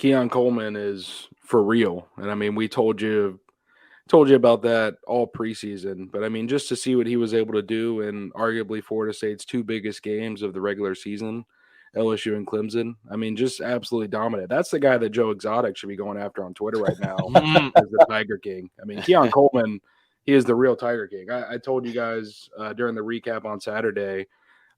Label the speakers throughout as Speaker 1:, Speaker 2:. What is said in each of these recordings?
Speaker 1: Keon Coleman is for real. And I mean, we told you about that all preseason, but I mean, just to see what he was able to do in arguably Florida State's two biggest games of the regular season, LSU and Clemson. I mean, just absolutely dominant. That's the guy that Joe Exotic should be going after on Twitter right now as the Tiger King. I mean, Keon Coleman, he is the real Tiger King. I told you guys during the recap on Saturday,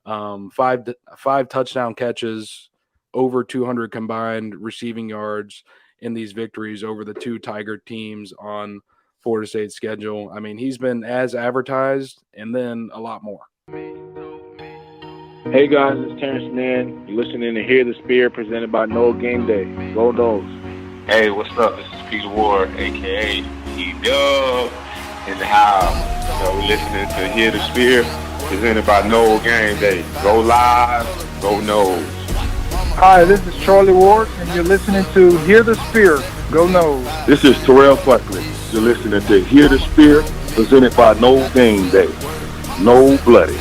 Speaker 1: five touchdown catches, over 200 combined receiving yards in these victories over the two Tiger teams on Florida State's schedule. I mean, he's been as advertised and then a lot more.
Speaker 2: Hey guys, it's Terrence Mann. You're listening to Hear the Spear presented by Noel Game Day. Go Noles.
Speaker 3: Hey, what's up? This is Peter Ward, a.k.a. E-Dub in the house. So we're listening to Hear the Spear presented by Noel Game Day. Go Live, go Noles.
Speaker 4: Hi, this is Charlie Ward, and you're listening to Hear the Spear. Go Noles.
Speaker 5: This is Terrell Buckley. You're listening to Hear the Spear, presented by No Game Day. No Bloody.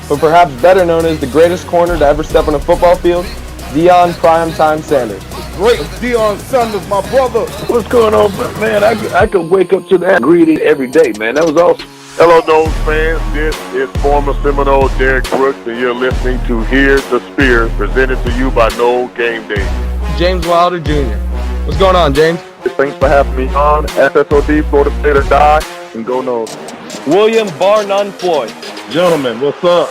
Speaker 6: But perhaps better known as the greatest corner to ever step on a football field, Deion Primetime Sanders.
Speaker 5: Great Deion Sanders, my brother. What's going on, man? I could wake up to that greeting every day, man. That was awesome.
Speaker 7: Hello, Noles fans. This is former Seminole Derek Brooks, and you're listening to Hear the Spear, presented to you by No Game Day.
Speaker 6: James Wilder Jr. What's going on, James?
Speaker 7: Thanks for having me on. FSOD, Florida State or Die, and go Noles.
Speaker 6: William Bar None Floyd.
Speaker 5: Gentlemen, what's up?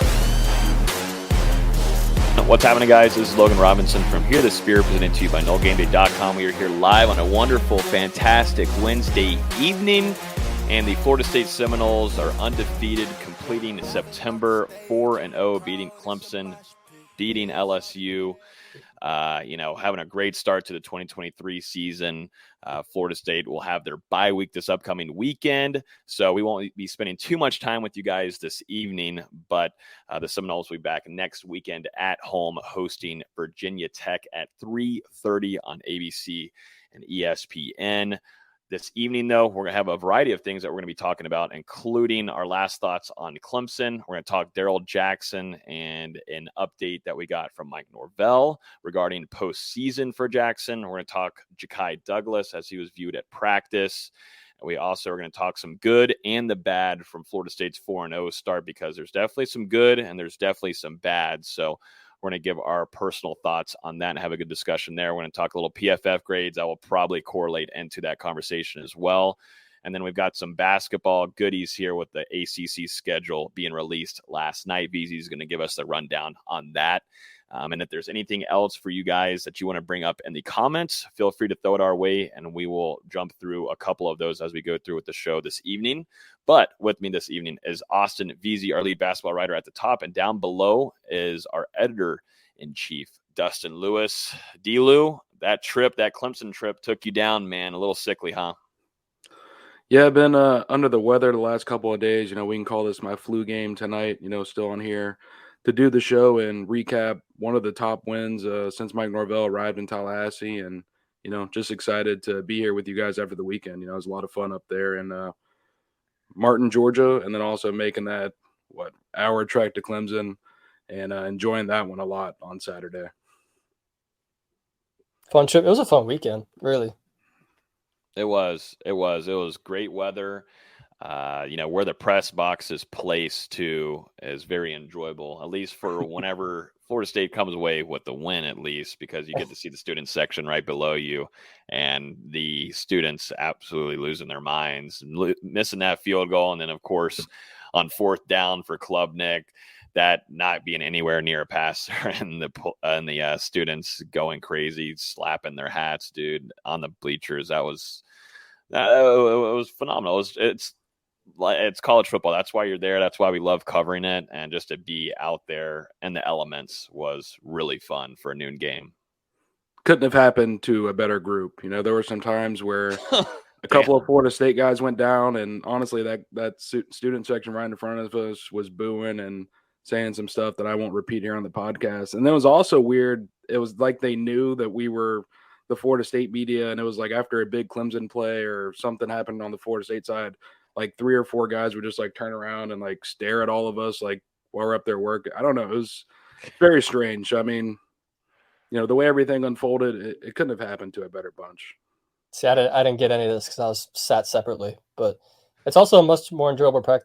Speaker 8: What's happening, guys? This is Logan Robinson from Hear the Spear, presented to you by NoleGameDay.com. We are here live on a wonderful, fantastic Wednesday evening, and the Florida State Seminoles are undefeated, completing September 4-0, beating Clemson, beating LSU. Having a great start to the 2023 season. Florida State will have their bye week this upcoming weekend, so we won't be spending too much time with you guys this evening, but the Seminoles will be back next weekend at home hosting Virginia Tech at 3:30 on ABC and ESPN. This evening, though, we're going to have a variety of things that we're going to be talking about, including our last thoughts on Clemson. We're going to talk Darrell Jackson and an update that we got from Mike Norvell regarding postseason for Jackson. We're going to talk Ja'Kai Douglas as he was viewed at practice. And we also are going to talk some good and the bad from Florida State's 4-0 start, because there's definitely some good and there's definitely some bad. So we're going to give our personal thoughts on that and have a good discussion there. We're going to talk a little PFF grades. I will probably correlate into that conversation as well. And then we've got some basketball goodies here with the ACC schedule being released last night. VZ is going to give us the rundown on that. And if there's anything else for you guys that you want to bring up in the comments, feel free to throw it our way, and we will jump through a couple of those as we go through with the show this evening. But with me this evening is Austin VZ, our lead basketball writer at the top, and down below is our editor-in-chief, Dustin Lewis. D-Lew, that Clemson trip took you down, man. A little sickly, huh?
Speaker 1: Yeah, I've been under the weather the last couple of days. We can call this my flu game tonight, still on here to do the show and recap one of the top wins since Mike Norvell arrived in Tallahassee, and just excited to be here with you guys after the weekend. It was a lot of fun up there in Martin, Georgia, and then also making that hour trek to Clemson and enjoying that one a lot on Saturday.
Speaker 9: Fun trip. It was a fun weekend, really.
Speaker 8: It was great weather. Where the press box is placed too is very enjoyable, at least for whenever Florida State comes away with the win, at least, because you get to see the student section right below you, and the students absolutely losing their minds, missing that field goal. And then, of course, on fourth down for Klubnik, that not being anywhere near a passer, and the students going crazy, slapping their hats, dude, on the bleachers. It was phenomenal. It's college football. That's why you're there. That's why we love covering it. And just to be out there in the elements was really fun for a noon game.
Speaker 1: Couldn't have happened to a better group. There were some times where a couple of Florida State guys went down, and honestly, that student section right in front of us was booing and saying some stuff that I won't repeat here on the podcast. And it was also weird. It was like they knew that we were the Florida State media, and it was like after a big Clemson play or something happened on the Florida State side, like 3 or 4 guys would just like turn around and like stare at all of us like while we're up there working. I don't know. It was very strange. I mean, the way everything unfolded, it couldn't have happened to a better bunch.
Speaker 9: See, I didn't get any of this because I was sat separately, but it's also a much more enjoyable press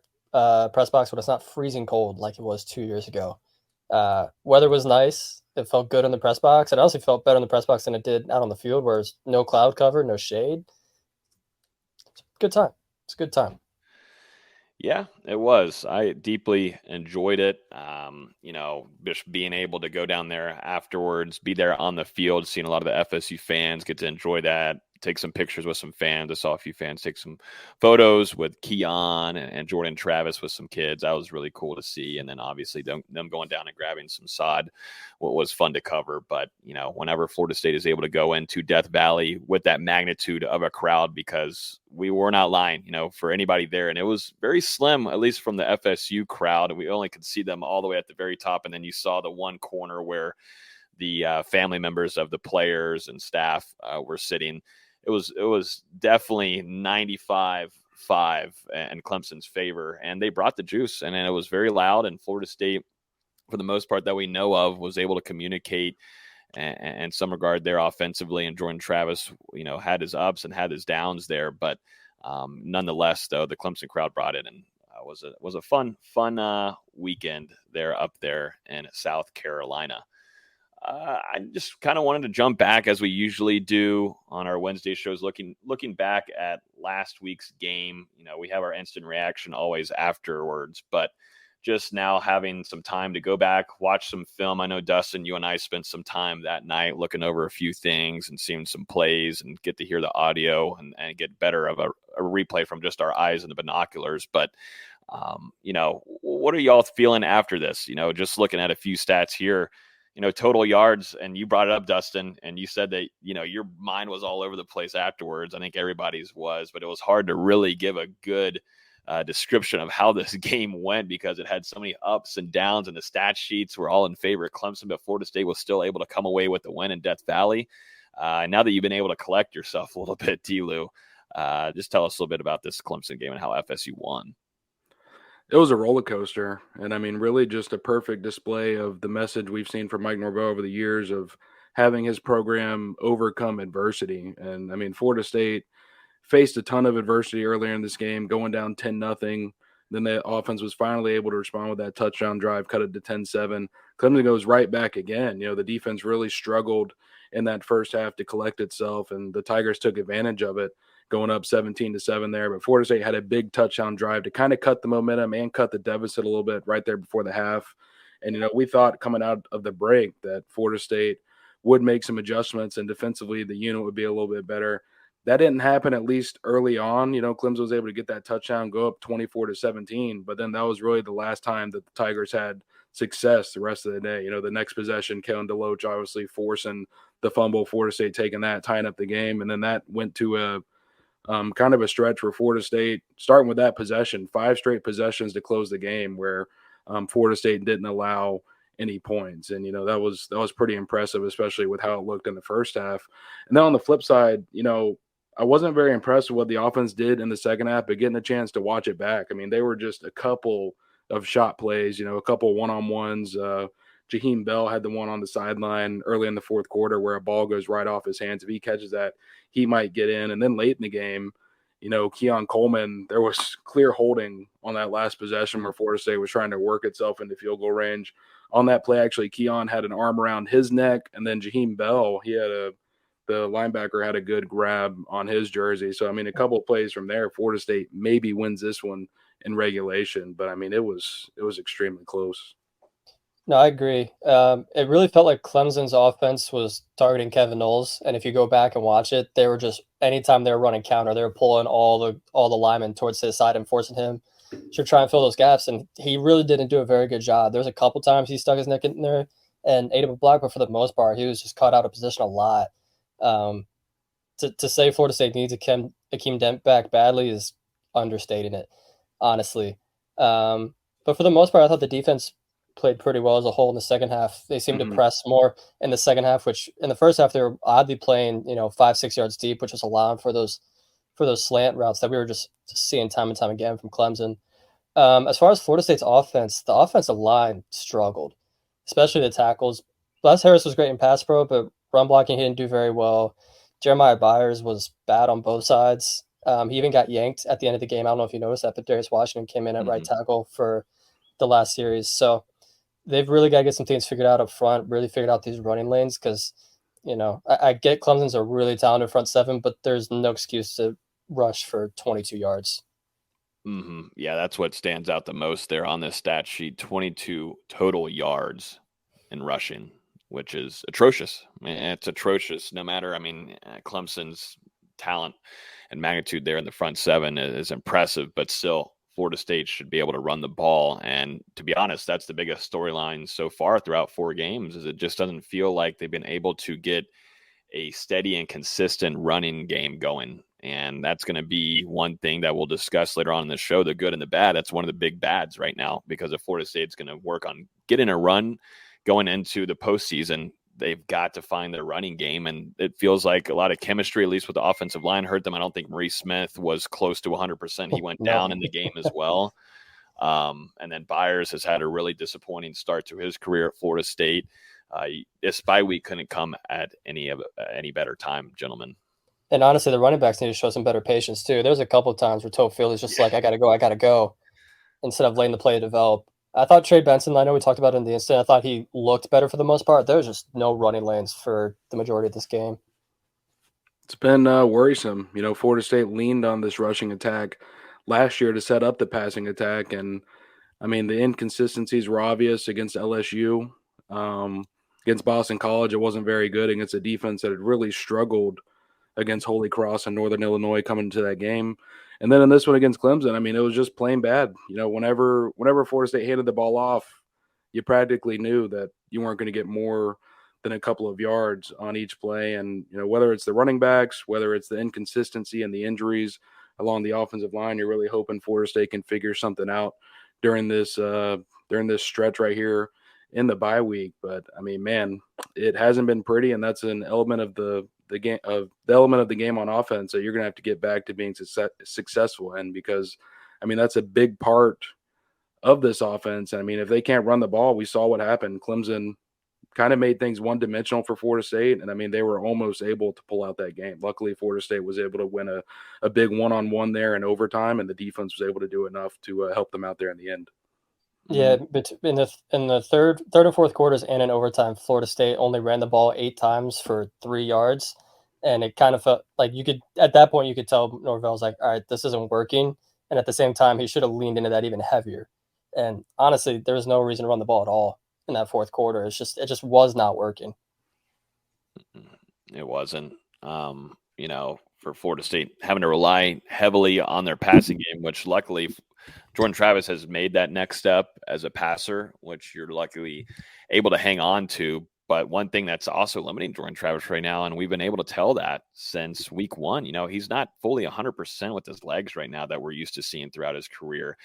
Speaker 9: box when it's not freezing cold like it was 2 years ago. Weather was nice. It felt good in the press box. It honestly felt better in the press box than it did out on the field, where there's no cloud cover, no shade. It's a good time. It's a good time.
Speaker 8: Yeah, it was. I deeply enjoyed it. Just being able to go down there afterwards, be there on the field, seeing a lot of the FSU fans, get to enjoy that, take some pictures with some fans. I saw a few fans take some photos with Keon and Jordan Travis with some kids. That was really cool to see. And then obviously them going down and grabbing some sod, what was fun to cover. But, whenever Florida State is able to go into Death Valley with that magnitude of a crowd, because we were not lying, for anybody there. And it was very slim, at least from the FSU crowd. We only could see them all the way at the very top. And then you saw the one corner where the family members of the players and staff were sitting. It was definitely 95-5 in Clemson's favor, and they brought the juice, and it was very loud. And Florida State, for the most part that we know of, was able to communicate in some regard there offensively. And Jordan Travis, had his ups and had his downs there, but nonetheless, though, the Clemson crowd brought it, and was a fun weekend there up there in South Carolina. I just kind of wanted to jump back, as we usually do on our Wednesday shows, looking back at last week's game. We have our instant reaction always afterwards, but just now having some time to go back, watch some film. I know, Dustin, you and I spent some time that night looking over a few things and seeing some plays and get to hear the audio and get better of a replay from just our eyes and the binoculars. But, what are y'all feeling after this? Just looking at a few stats here. Total yards, and you brought it up, Dustin, and you said that, your mind was all over the place afterwards. I think everybody's was, but it was hard to really give a good description of how this game went, because it had so many ups and downs, and the stat sheets were all in favor of Clemson, but Florida State was still able to come away with the win in Death Valley. Now that you've been able to collect yourself a little bit, T-Lou, just tell us a little bit about this Clemson game and how FSU won.
Speaker 1: It was a roller coaster, and really just a perfect display of the message we've seen from Mike Norvell over the years of having his program overcome adversity. And Florida State faced a ton of adversity earlier in this game, going down 10-0. Then the offense was finally able to respond with that touchdown drive, cut it to 10-7. Clemson goes right back again. The defense really struggled in that first half to collect itself, and the Tigers took advantage of it, going up 17-7 there. But Florida State had a big touchdown drive to kind of cut the momentum and cut the deficit a little bit right there before the half. And, we thought coming out of the break that Florida State would make some adjustments and defensively the unit would be a little bit better. That didn't happen, at least early on. Clemson was able to get that touchdown, go up 24-17, but then that was really the last time that the Tigers had success the rest of the day. The next possession, Kellen DeLoach obviously forcing the fumble, Florida State taking that, tying up the game, and then that went to a kind of a stretch for Florida State, starting with that possession, 5 straight possessions to close the game where Florida State didn't allow any points. And, that was pretty impressive, especially with how it looked in the first half. And then on the flip side, I wasn't very impressed with what the offense did in the second half, but getting a chance to watch it back, they were just a couple of shot plays, a couple one-on-ones. Jaheim Bell had the one on the sideline early in the fourth quarter where a ball goes right off his hands. If he catches that, he might get in. And then late in the game, Keon Coleman, there was clear holding on that last possession where Florida State was trying to work itself into field goal range. On that play, actually, Keon had an arm around his neck, and then Jaheim Bell, the linebacker had a good grab on his jersey. So, a couple of plays from there, Florida State maybe wins this one in regulation. But, it was extremely close.
Speaker 9: No, I agree. It really felt like Clemson's offense was targeting Kevin Knowles, and if you go back and watch it, they were just anytime they were running counter, they were pulling all the linemen towards his side and forcing him to try and fill those gaps. And he really didn't do a very good job. There was a couple times he stuck his neck in there and ate up a block, but for the most part, he was just caught out of position a lot. To say Florida State needs Akeem Dent back badly is understating it, honestly. But for the most part, I thought the defense played pretty well as a whole in the second half. They seemed to press more in the second half, which in the first half they were oddly playing, 5-6 yards deep, which was allowing for those slant routes that we were just seeing time and time again from Clemson. As far as Florida State's offense, the offensive line struggled, especially the tackles. Les Harris was great in pass pro, but run blocking he didn't do very well. Jeremiah Byers was bad on both sides. He even got yanked at the end of the game. I don't know if you noticed that, but Darius Washington came in at right tackle for the last series. So they've really got to get some things figured out up front, really figured out these running lanes because, I get Clemson's a really talented front seven, but there's no excuse to rush for 22 yards.
Speaker 8: Mm-hmm. Yeah, that's what stands out the most there on this stat sheet. 22 total yards in rushing, which is atrocious. I mean, it's atrocious no matter, Clemson's talent and magnitude there in the front seven is impressive, but still Florida State should be able to run the ball. And to be honest, that's the biggest storyline so far throughout 4 games is it just doesn't feel like they've been able to get a steady and consistent running game going. And that's going to be one thing that we'll discuss later on in the show, the good and the bad. That's one of the big bads right now because if Florida State's going to work on getting a run going into the postseason, they've got to find their running game. And it feels like a lot of chemistry, at least with the offensive line, hurt them. I don't think Maurice Smith was close to 100%. He went down in the game as well. And then Byers has had a really disappointing start to his career at Florida State. This bye week couldn't come at any better time, gentlemen.
Speaker 9: And honestly, the running backs need to show some better patience too. There's a couple of times where Tofield is just like, I gotta go, instead of letting the play develop. I thought Trey Benson, I know we talked about it in the instant, I thought he looked better for the most part. There was just no running lanes for the majority of this game.
Speaker 1: It's been worrisome. Florida State leaned on this rushing attack last year to set up the passing attack. And, the inconsistencies were obvious against LSU. Against Boston College, it wasn't very good against a defense that had really struggled against Holy Cross and Northern Illinois coming into that game. And then in this one against Clemson, it was just plain bad. Whenever Florida State handed the ball off, you practically knew that you weren't going to get more than a couple of yards on each play. And, whether it's the running backs, whether it's the inconsistency and the injuries along the offensive line, you're really hoping Florida State can figure something out during this stretch right here in the bye week. But man, it hasn't been pretty, and that's an element of the game on offense that you're gonna have to get back to being successful in, because that's a big part of this offense. And if they can't run the ball, we saw what happened. Clemson kind of made things one-dimensional for Florida State, and they were almost able to pull out that game. Luckily, Florida State was able to win a big one-on-one there in overtime, and the defense was able to do enough to help them out there in the end.
Speaker 9: Yeah, but in the third and fourth quarters and in overtime, Florida State only ran the ball 8 times for 3 yards, and it kind of felt like at that point you could tell Norvell's like, all right, this isn't working, and at the same time he should have leaned into that even heavier. And honestly, there was no reason to run the ball at all in that fourth quarter. It just was not working.
Speaker 8: It wasn't. For Florida State having to rely heavily on their passing game, which luckily Jordan Travis has made that next step as a passer, which you're luckily able to hang on to. But one thing that's also limiting Jordan Travis right now, and we've been able to tell that since week 1, he's not fully 100% with his legs right now that we're used to seeing throughout his career.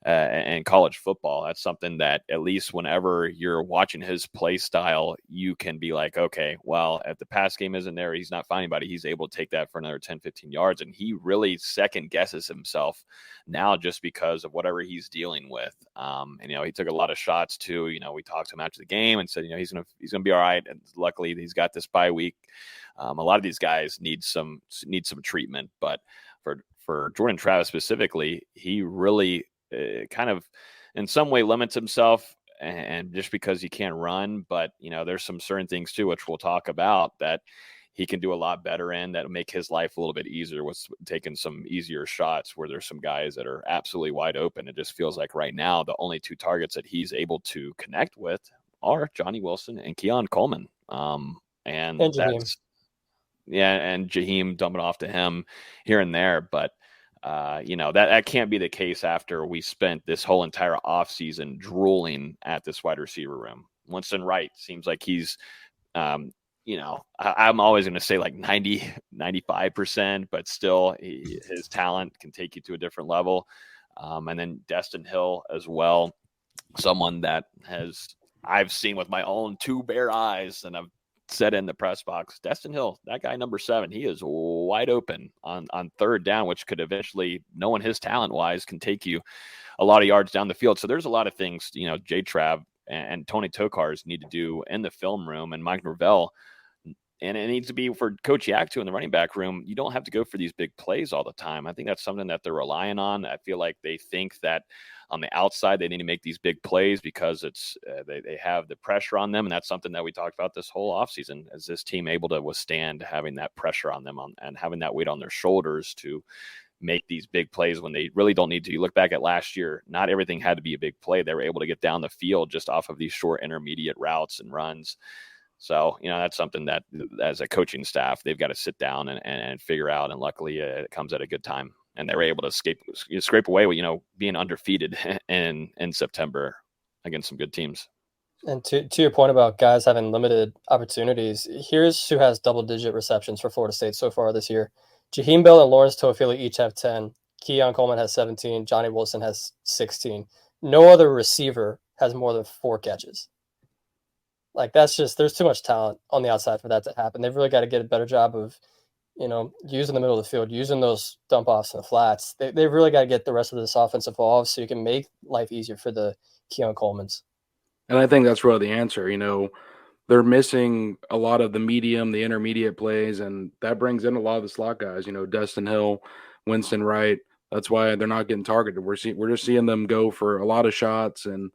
Speaker 8: And college football, that's something that at least whenever you're watching his play style, you can be like, okay, well, if the pass game isn't there, he's not finding anybody, he's able to take that for another 10, 15 yards. And he really second guesses himself now just because of whatever he's dealing with. He took a lot of shots too. We talked to him after the game and said, he's going to be all right. And luckily he's got this bye week. A lot of these guys need some treatment, but for Jordan Travis specifically, he really kind of in some way limits himself, and just because he can't run, but there's some certain things too, which we'll talk about, that he can do a lot better in that will make his life a little bit easier with taking some easier shots where there's some guys that are absolutely wide open. It just feels like right now the only 2 targets that he's able to connect with are Johnny Wilson and Keon Coleman. And that's, and Jaheim dumping off to him here and there, but that can't be the case after we spent this whole entire offseason drooling at this wide receiver room. Winston Wright seems like he's, I'm always going to say like 90, 95%, but still his talent can take you to a different level. And then Dustin Hill as well, someone that I've seen with my own 2 bare eyes, and I've said in the press box, Dustin Hill, that guy number 7, he is wide open on third down, which could eventually, knowing his talent wise, can take you a lot of yards down the field. So there's a lot of things, J-Trav and Tony Tokars need to do in the film room, and Mike Norvell. And it needs to be for Coach Yak too in the running back room. You don't have to go for these big plays all the time. I think that's something that they're relying on. I feel like they think that on the outside they need to make these big plays because it's they have the pressure on them, and that's something that we talked about this whole offseason. Is this team able to withstand having that pressure on them and having that weight on their shoulders to make these big plays when they really don't need to? You look back at last year, not everything had to be a big play. They were able to get down the field just off of these short intermediate routes and runs. So, that's something that as a coaching staff, they've got to sit down and figure out. And luckily it comes at a good time. And they were able to scrape away with, being undefeated in September against some good teams.
Speaker 9: And to your point about guys having limited opportunities, here's who has double-digit receptions for Florida State so far this year. Jaheim Bell and Lawrence Toafili each have 10. Keon Coleman has 17. Johnny Wilson has 16. No other receiver has more than 4 catches. Like, that's just, there's too much talent on the outside for that to happen. They've really got to get a better job of, using the middle of the field, using those dump offs and the flats. They've really got to get the rest of this offense involved so you can make life easier for the Keon Colemans.
Speaker 1: And I think that's really the answer. They're missing a lot of the medium, the intermediate plays, and that brings in a lot of the slot guys, Dustin Hill, Winston Wright. That's why they're not getting targeted. We're just seeing them go for a lot of shots. And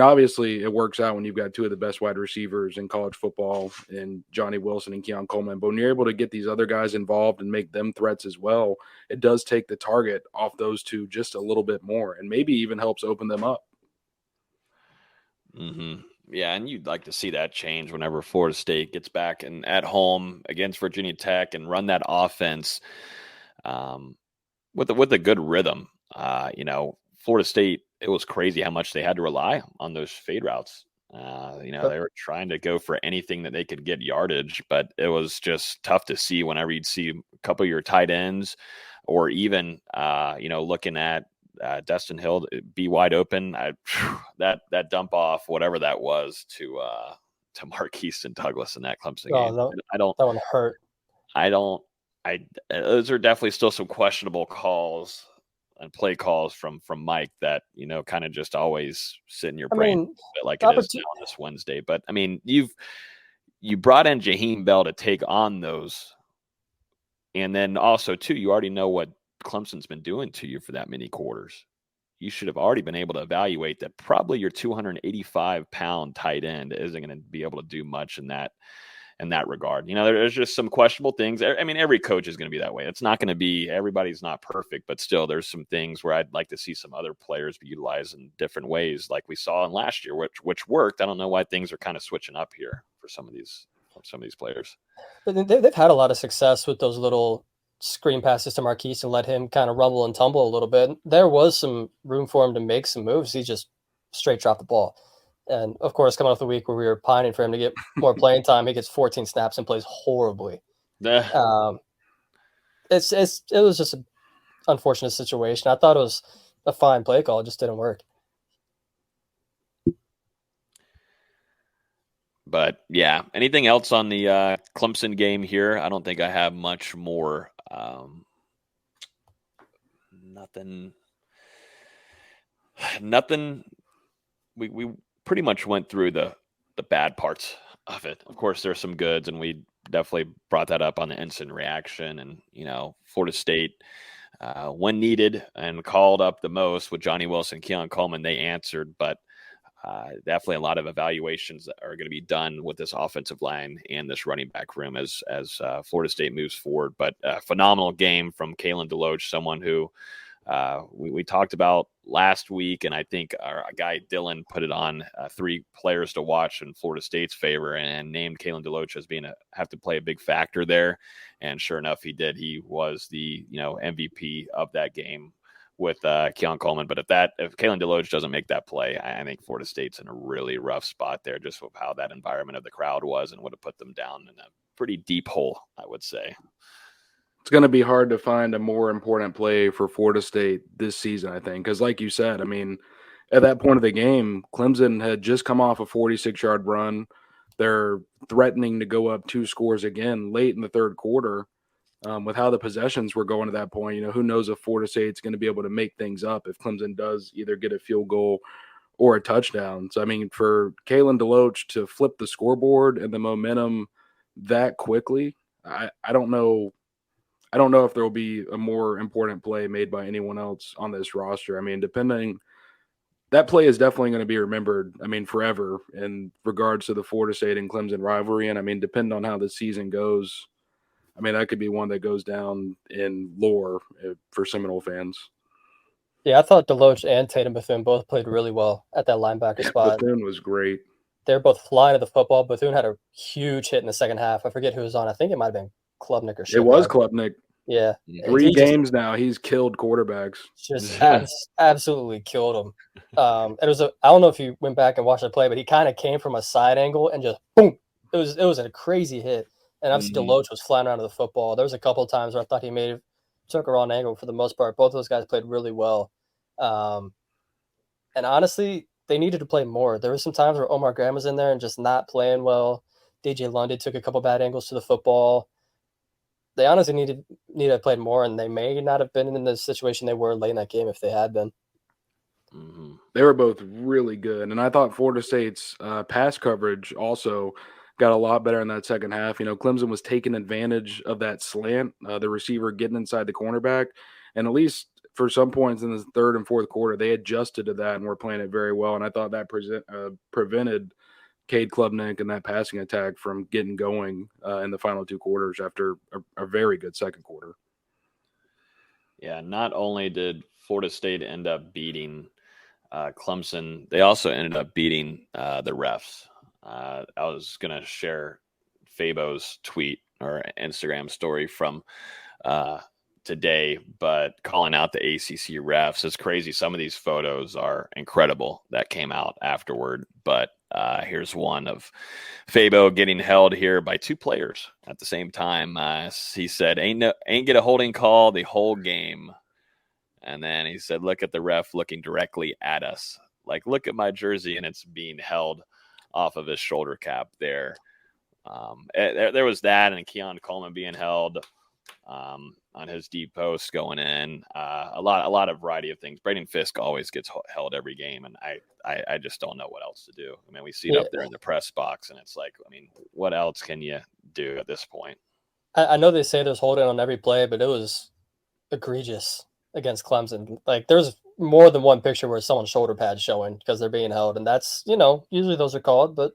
Speaker 1: obviously it works out when you've got 2 of the best wide receivers in college football in Johnny Wilson and Keon Coleman. But when you're able to get these other guys involved and make them threats as well, it does take the target off those 2 just a little bit more and maybe even helps open them up.
Speaker 8: Mm-hmm. Yeah, and you'd like to see that change whenever Florida State gets back and at home against Virginia Tech and run that offense with a good rhythm. Florida State, it was crazy how much they had to rely on those fade routes. They were trying to go for anything that they could get yardage, but it was just tough to see whenever you'd see a couple of your tight ends or even, looking at Dustin Hill be wide open. That dump off, whatever that was to Marquise and Douglas in that Clemson game.
Speaker 9: That one hurt.
Speaker 8: Those are definitely still some questionable calls and play calls from Mike that, kind of just always sit in your brain like it is now on this Wednesday. But you brought in Jaheim Bell to take on those. And then also too, you already know what Clemson's been doing to you for that many quarters. You should have already been able to evaluate that probably your 285-pound tight end isn't going to be able to do much in that regard. There's just some questionable things. Every coach is going to be that way. It's not going to be, everybody's not perfect, but still there's some things where I'd like to see some other players be utilized in different ways like we saw in last year, which worked. I don't know why things are kind of switching up here for some of these players.
Speaker 9: But they've had a lot of success with those little screen passes to Marquise and let him kind of rumble and tumble a little bit. There was some room for him to make some moves. He just straight dropped the ball. And of course, coming off the week where we were pining for him to get more playing time, he gets 14 snaps and plays horribly. It was just an unfortunate situation. I thought it was a fine play call. It just didn't work.
Speaker 8: But yeah, anything else on the Clemson game here? I don't think I have much more. Nothing. We pretty much went through the bad parts of it. Of course, there's some goods, and we definitely brought that up on the instant reaction. And, Florida State, when needed and called up the most with Johnny Wilson, Keon Coleman, they answered. But definitely a lot of evaluations that are going to be done with this offensive line and this running back room as Florida State moves forward. But a phenomenal game from Kalen DeLoach, someone who we talked about last week, and I think our guy Dylan put it on 3 players to watch in Florida State's favor and named Kalen DeLoach as being have to play a big factor there. And sure enough, he did. He was the MVP of that game with Keon Coleman. But if Kalen DeLoach doesn't make that play, I think Florida State's in a really rough spot there, just with how that environment of the crowd was, and would have put them down in a pretty deep hole, I would say.
Speaker 1: It's going to be hard to find a more important play for Florida State this season, I think, because like you said, at that point of the game, Clemson had just come off a 46-yard run. They're threatening to go up 2 scores again late in the third quarter. With how the possessions were going at that point, who knows if Florida State's going to be able to make things up if Clemson does either get a field goal or a touchdown. So, I mean, for Kalen DeLoach to flip the scoreboard and the momentum that quickly, I don't know. I don't know if there will be a more important play made by anyone else on this roster. I mean, that play is definitely going to be remembered, I mean, forever in regards to the Florida State and Clemson rivalry. And, I mean, depending on how the season goes, I mean, that could be one that goes down in lore for Seminole fans.
Speaker 9: Yeah, I thought Deloach and Tatum Bethune both played really well at that linebacker spot.
Speaker 1: Bethune was great.
Speaker 9: They're both flying to the football. Bethune had a huge hit in the second half. I forget who was on. I think it might have been Klubnik or
Speaker 1: It was Klubnik.
Speaker 9: Yeah.
Speaker 1: 3 games now, he's killed quarterbacks.
Speaker 9: Just absolutely killed him. It was I don't know if you went back and watched the play, but he kind of came from a side angle and just boom. It was a crazy hit. And obviously Deloach was flying around to the football. There was a couple of times where I thought he took a wrong angle. For the most part, both of those guys played really well. And honestly, they needed to play more. There were some times where Omar Graham was in there and just not playing well. DJ London took a couple bad angles to the football. They honestly needed to have played more, and they may not have been in the situation they were late in that game if they had been.
Speaker 1: They were both really good, and I thought Florida State's pass coverage also got a lot better in that second half. You know, Clemson was taking advantage of that slant, the receiver getting inside the cornerback, and at least for some points in the third and fourth quarter, they adjusted to that and were playing it very well, and I thought that prevented Cade Klubnik and that passing attack from getting going in the final 2 quarters after a very good second quarter.
Speaker 8: Yeah, not only did Florida State end up beating Clemson, they also ended up beating the refs. I was going to share Fabo's tweet or Instagram story from today, but calling out the ACC refs is crazy. Some of these photos are incredible that came out afterward, but here's one of Fabo getting held here by 2 players at the same time. He said, ain't get a holding call the whole game. And then he said, look at the ref looking directly at us. Like, look at my jersey, and it's being held off of his shoulder cap there. There was that, and Keon Coleman being held on his deep post going in. A lot of variety of things. Braden Fisk always gets held every game, and I just don't know what else to do. I mean, we see it up there in the press box, and it's like, I mean, what else can you do at this point?
Speaker 9: I know they say there's holding on every play, but it was egregious against Clemson. Like, there's more than one picture where someone's shoulder pad showing because they're being held, and that's, usually those are called, but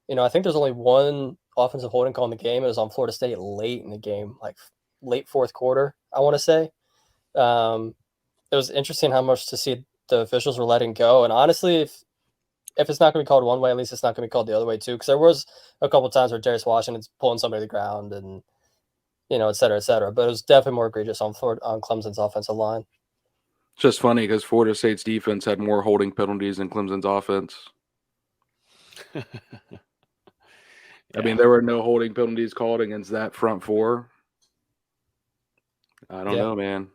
Speaker 9: I think there's only one offensive holding call in the game. It was on Florida State late in the game, like late fourth quarter, I want to say. It was interesting how much to see the officials were letting go. And honestly, if it's not going to be called one way, at least it's not going to be called the other way too. Because there was a couple of times where Darius Washington's pulling somebody to the ground and, et cetera, et cetera. But it was definitely more egregious on Clemson's offensive line.
Speaker 1: It's just funny because Florida State's defense had more holding penalties than Clemson's offense. I mean, there were no holding penalties called against that front four. I don't know, man.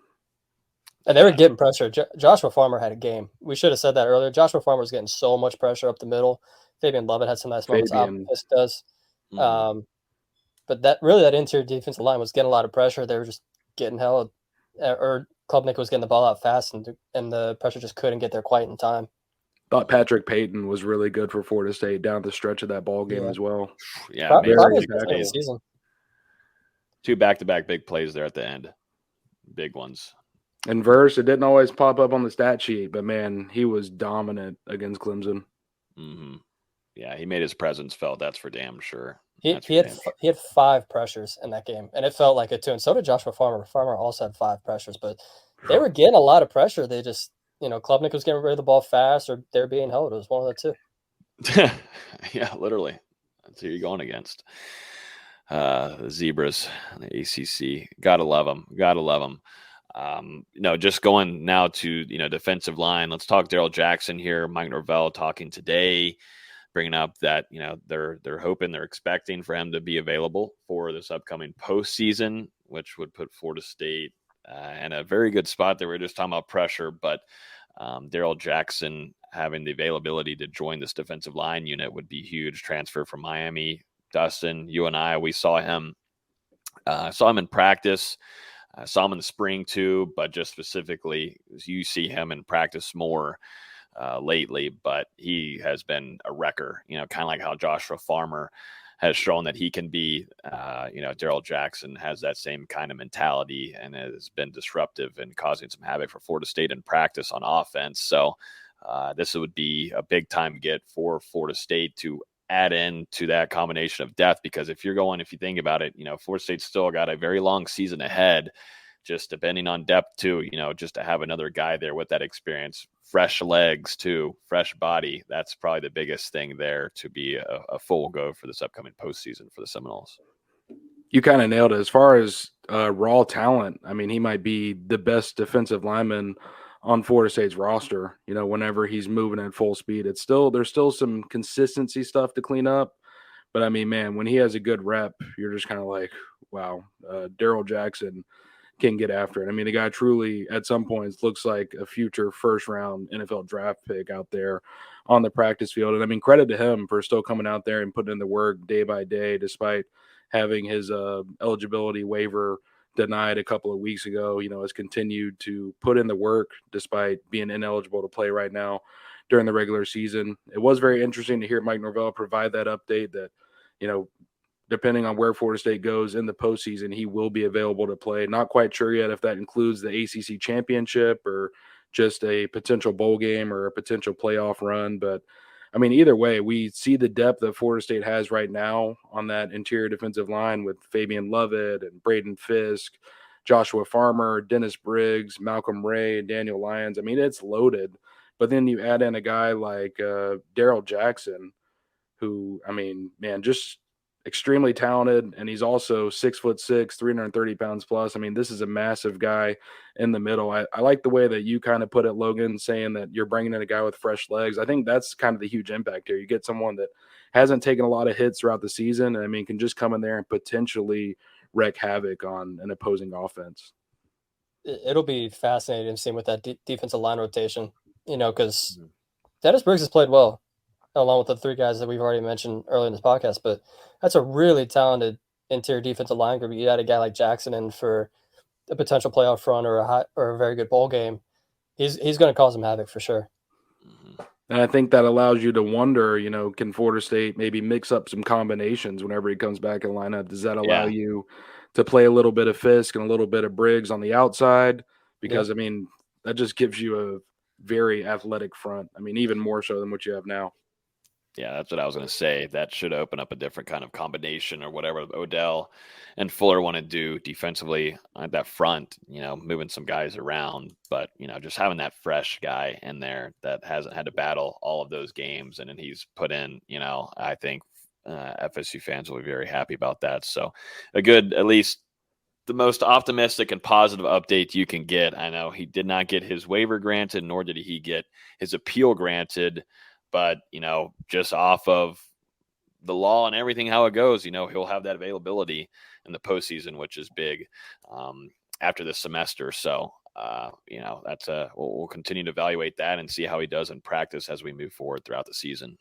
Speaker 9: And they were getting pressure. Joshua Farmer had a game. We should have said that earlier. Joshua Farmer was getting so much pressure up the middle. Fabian Lovett had some nice moments. Fisk does. But that interior defensive line was getting a lot of pressure. They were just getting held. Or Klubnik was getting the ball out fast, and the pressure just couldn't get there quite in time.
Speaker 1: Thought Patrick Payton was really good for Florida State down the stretch of that ball game as well.
Speaker 8: Yeah,
Speaker 9: probably the season.
Speaker 8: 2 back-to-back big plays there at the end. Big ones.
Speaker 1: And Verse, it didn't always pop up on the stat sheet, but man, he was dominant against Clemson.
Speaker 8: Mm-hmm. Yeah, he made his presence felt. That's for damn sure.
Speaker 9: He had 5 pressures in that game, and it felt like it too. And so did Joshua Farmer. Farmer also had 5 pressures, but they were getting a lot of pressure. They just, Klubnik was getting rid of the ball fast, or they're being held. It was one of the 2.
Speaker 8: Yeah, literally. That's who you're going against. The Zebras, the ACC. Gotta love them. Just going now to, defensive line. Let's talk Darrell Jackson here. Mike Norvell talking today, bringing up that, they're hoping, they're expecting for him to be available for this upcoming postseason, which would put Florida State in a very good spot. They were just talking about pressure, but Darrell Jackson having the availability to join this defensive line unit would be huge. Transfer from Miami. Dustin, you and I, we saw him in practice. I saw him in the spring too, but just specifically, you see him in practice more. lately, but he has been a wrecker, kind of like how Joshua Farmer has shown that he can be. Darrell Jackson has that same kind of mentality and has been disruptive and causing some havoc for Florida State in practice on offense. So this would be a big time get for Florida State to add in to that combination of depth, because if you think about it, Florida State's still got a very long season ahead, just depending on depth too, just to have another guy there with that experience, fresh legs too, fresh body. That's probably the biggest thing there to be a full go for this upcoming postseason for the Seminoles.
Speaker 1: You kind of nailed it. As far as raw talent, I mean, he might be the best defensive lineman on Florida State's roster. Whenever he's moving at full speed, there's still some consistency stuff to clean up. But I mean, man, when he has a good rep, you're just kind of like, wow, Darrell Jackson can get after it. I mean, the guy truly, at some points, looks like a future first-round NFL draft pick out there on the practice field. And I mean, credit to him for still coming out there and putting in the work day by day, despite having his eligibility waiver denied a couple of weeks ago. Has continued to put in the work despite being ineligible to play right now during the regular season. It was very interesting to hear Mike Norvell provide that update that, depending on where Florida State goes in the postseason, he will be available to play. Not quite sure yet if that includes the ACC championship or just a potential bowl game or a potential playoff run. But I mean, either way, we see the depth that Florida State has right now on that interior defensive line with Fabian Lovett and Braden Fisk, Joshua Farmer, Dennis Briggs, Malcolm Ray, Daniel Lyons. I mean, it's loaded. But then you add in a guy like Darrell Jackson, who, I mean, man, just extremely talented, and he's also 6'6", 330 pounds plus. I mean, this is a massive guy in the middle. I like the way that you kind of put it, Logan, saying that you're bringing in a guy with fresh legs. I think that's kind of the huge impact here. You get someone that hasn't taken a lot of hits throughout the season, and I mean, can just come in there and potentially wreak havoc on an opposing offense.
Speaker 9: It'll be fascinating seeing with that defensive line rotation, because Dennis Briggs has played well, along with the three guys that we've already mentioned earlier in this podcast. But that's a really talented interior defensive line group. You add a guy like Jackson in for a potential playoff run or a very good bowl game. He's going to cause some havoc for sure.
Speaker 1: And I think that allows you to wonder, can Florida State maybe mix up some combinations whenever he comes back in lineup? Does that allow you to play a little bit of Fisk and a little bit of Briggs on the outside? Because, I mean, that just gives you a very athletic front. I mean, even more so than what you have now.
Speaker 8: Yeah, that's what I was going to say. That should open up a different kind of combination or whatever Odell and Fuller want to do defensively at that front, moving some guys around. But, just having that fresh guy in there that hasn't had to battle all of those games. And then he's put in, I think FSU fans will be very happy about that. So a good, at least the most optimistic and positive update you can get. I know he did not get his waiver granted, nor did he get his appeal granted. But, just off of the law and everything, how it goes, he'll have that availability in the postseason, which is big after this semester. So, that's we'll continue to evaluate that and see how he does in practice as we move forward throughout the season.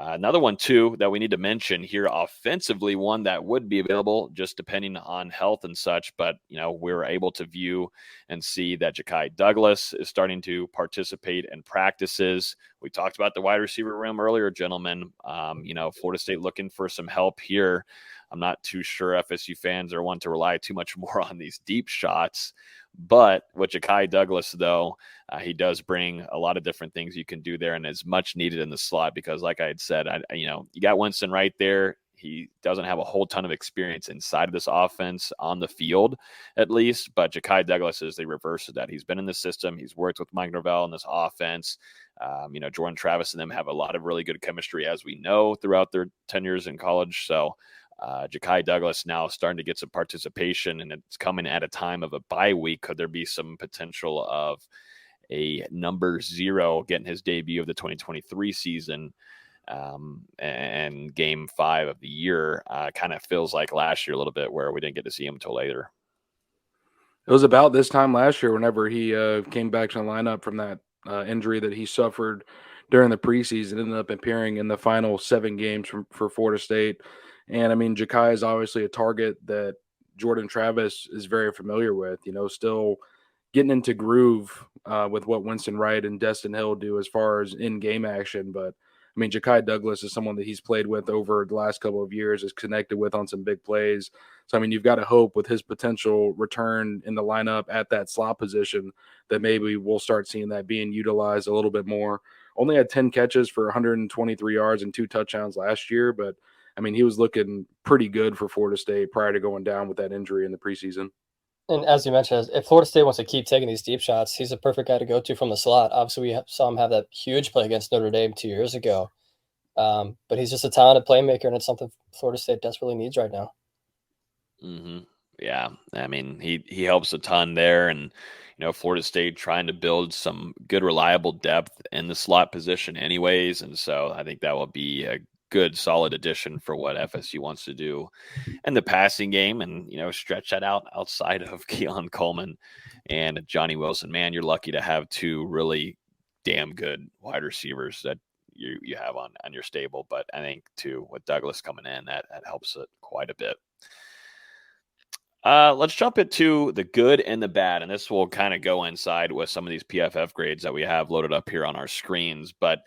Speaker 8: Another one, too, that we need to mention here offensively, one that would be available just depending on health and such. But, we're able to view and see that Ja'Kai Douglas is starting to participate in practices. We talked about the wide receiver room earlier, gentlemen. Florida State looking for some help here. I'm not too sure FSU fans are one to rely too much more on these deep shots. But with Ja'Kai Douglas, though, he does bring a lot of different things you can do there, and is much needed in the slot because, like I had said, you got Winston right there. He doesn't have a whole ton of experience inside of this offense on the field, at least. But Ja'Kai Douglas is the reverse of that. He's been in the system. He's worked with Mike Norvell in this offense. Jordan Travis and them have a lot of really good chemistry, as we know, throughout their tenures in college. So Ja'Kai Douglas now starting to get some participation, and it's coming at a time of a bye week. Could there be some potential of a number 0 getting his debut of the 2023 season? And game 5 of the year kind of feels like last year a little bit, where we didn't get to see him until later.
Speaker 1: It was about this time last year whenever he came back to the lineup from that injury that he suffered during the preseason, ended up appearing in the final 7 games for Florida State. And I mean, Ja'Kai is obviously a target that Jordan Travis is very familiar with, still getting into groove with what Winston Wright and Destin Hill do as far as in-game action. But I mean, Ja'Kai Douglas is someone that he's played with over the last couple of years, is connected with on some big plays. So, I mean, you've got to hope with his potential return in the lineup at that slot position that maybe we'll start seeing that being utilized a little bit more. Only had 10 catches for 123 yards and 2 touchdowns last year, but I mean, he was looking pretty good for Florida State prior to going down with that injury in the preseason.
Speaker 9: And as you mentioned, if Florida State wants to keep taking these deep shots, he's a perfect guy to go to from the slot. Obviously, we saw him have that huge play against Notre Dame 2 years ago. But he's just a talented playmaker, and it's something Florida State desperately needs right now.
Speaker 8: Mm-hmm. Yeah, I mean, he helps a ton there, and Florida State trying to build some good, reliable depth in the slot position, anyways, and so I think that will be a good, solid addition for what FSU wants to do in the passing game, and stretch that out outside of Keon Coleman and Johnny Wilson. Man, you're lucky to have two really damn good wide receivers that you have on your stable. But I think too, with Douglas coming in, that helps it quite a bit. Let's jump into the good and the bad, and this will kind of go inside with some of these PFF grades that we have loaded up here on our screens. But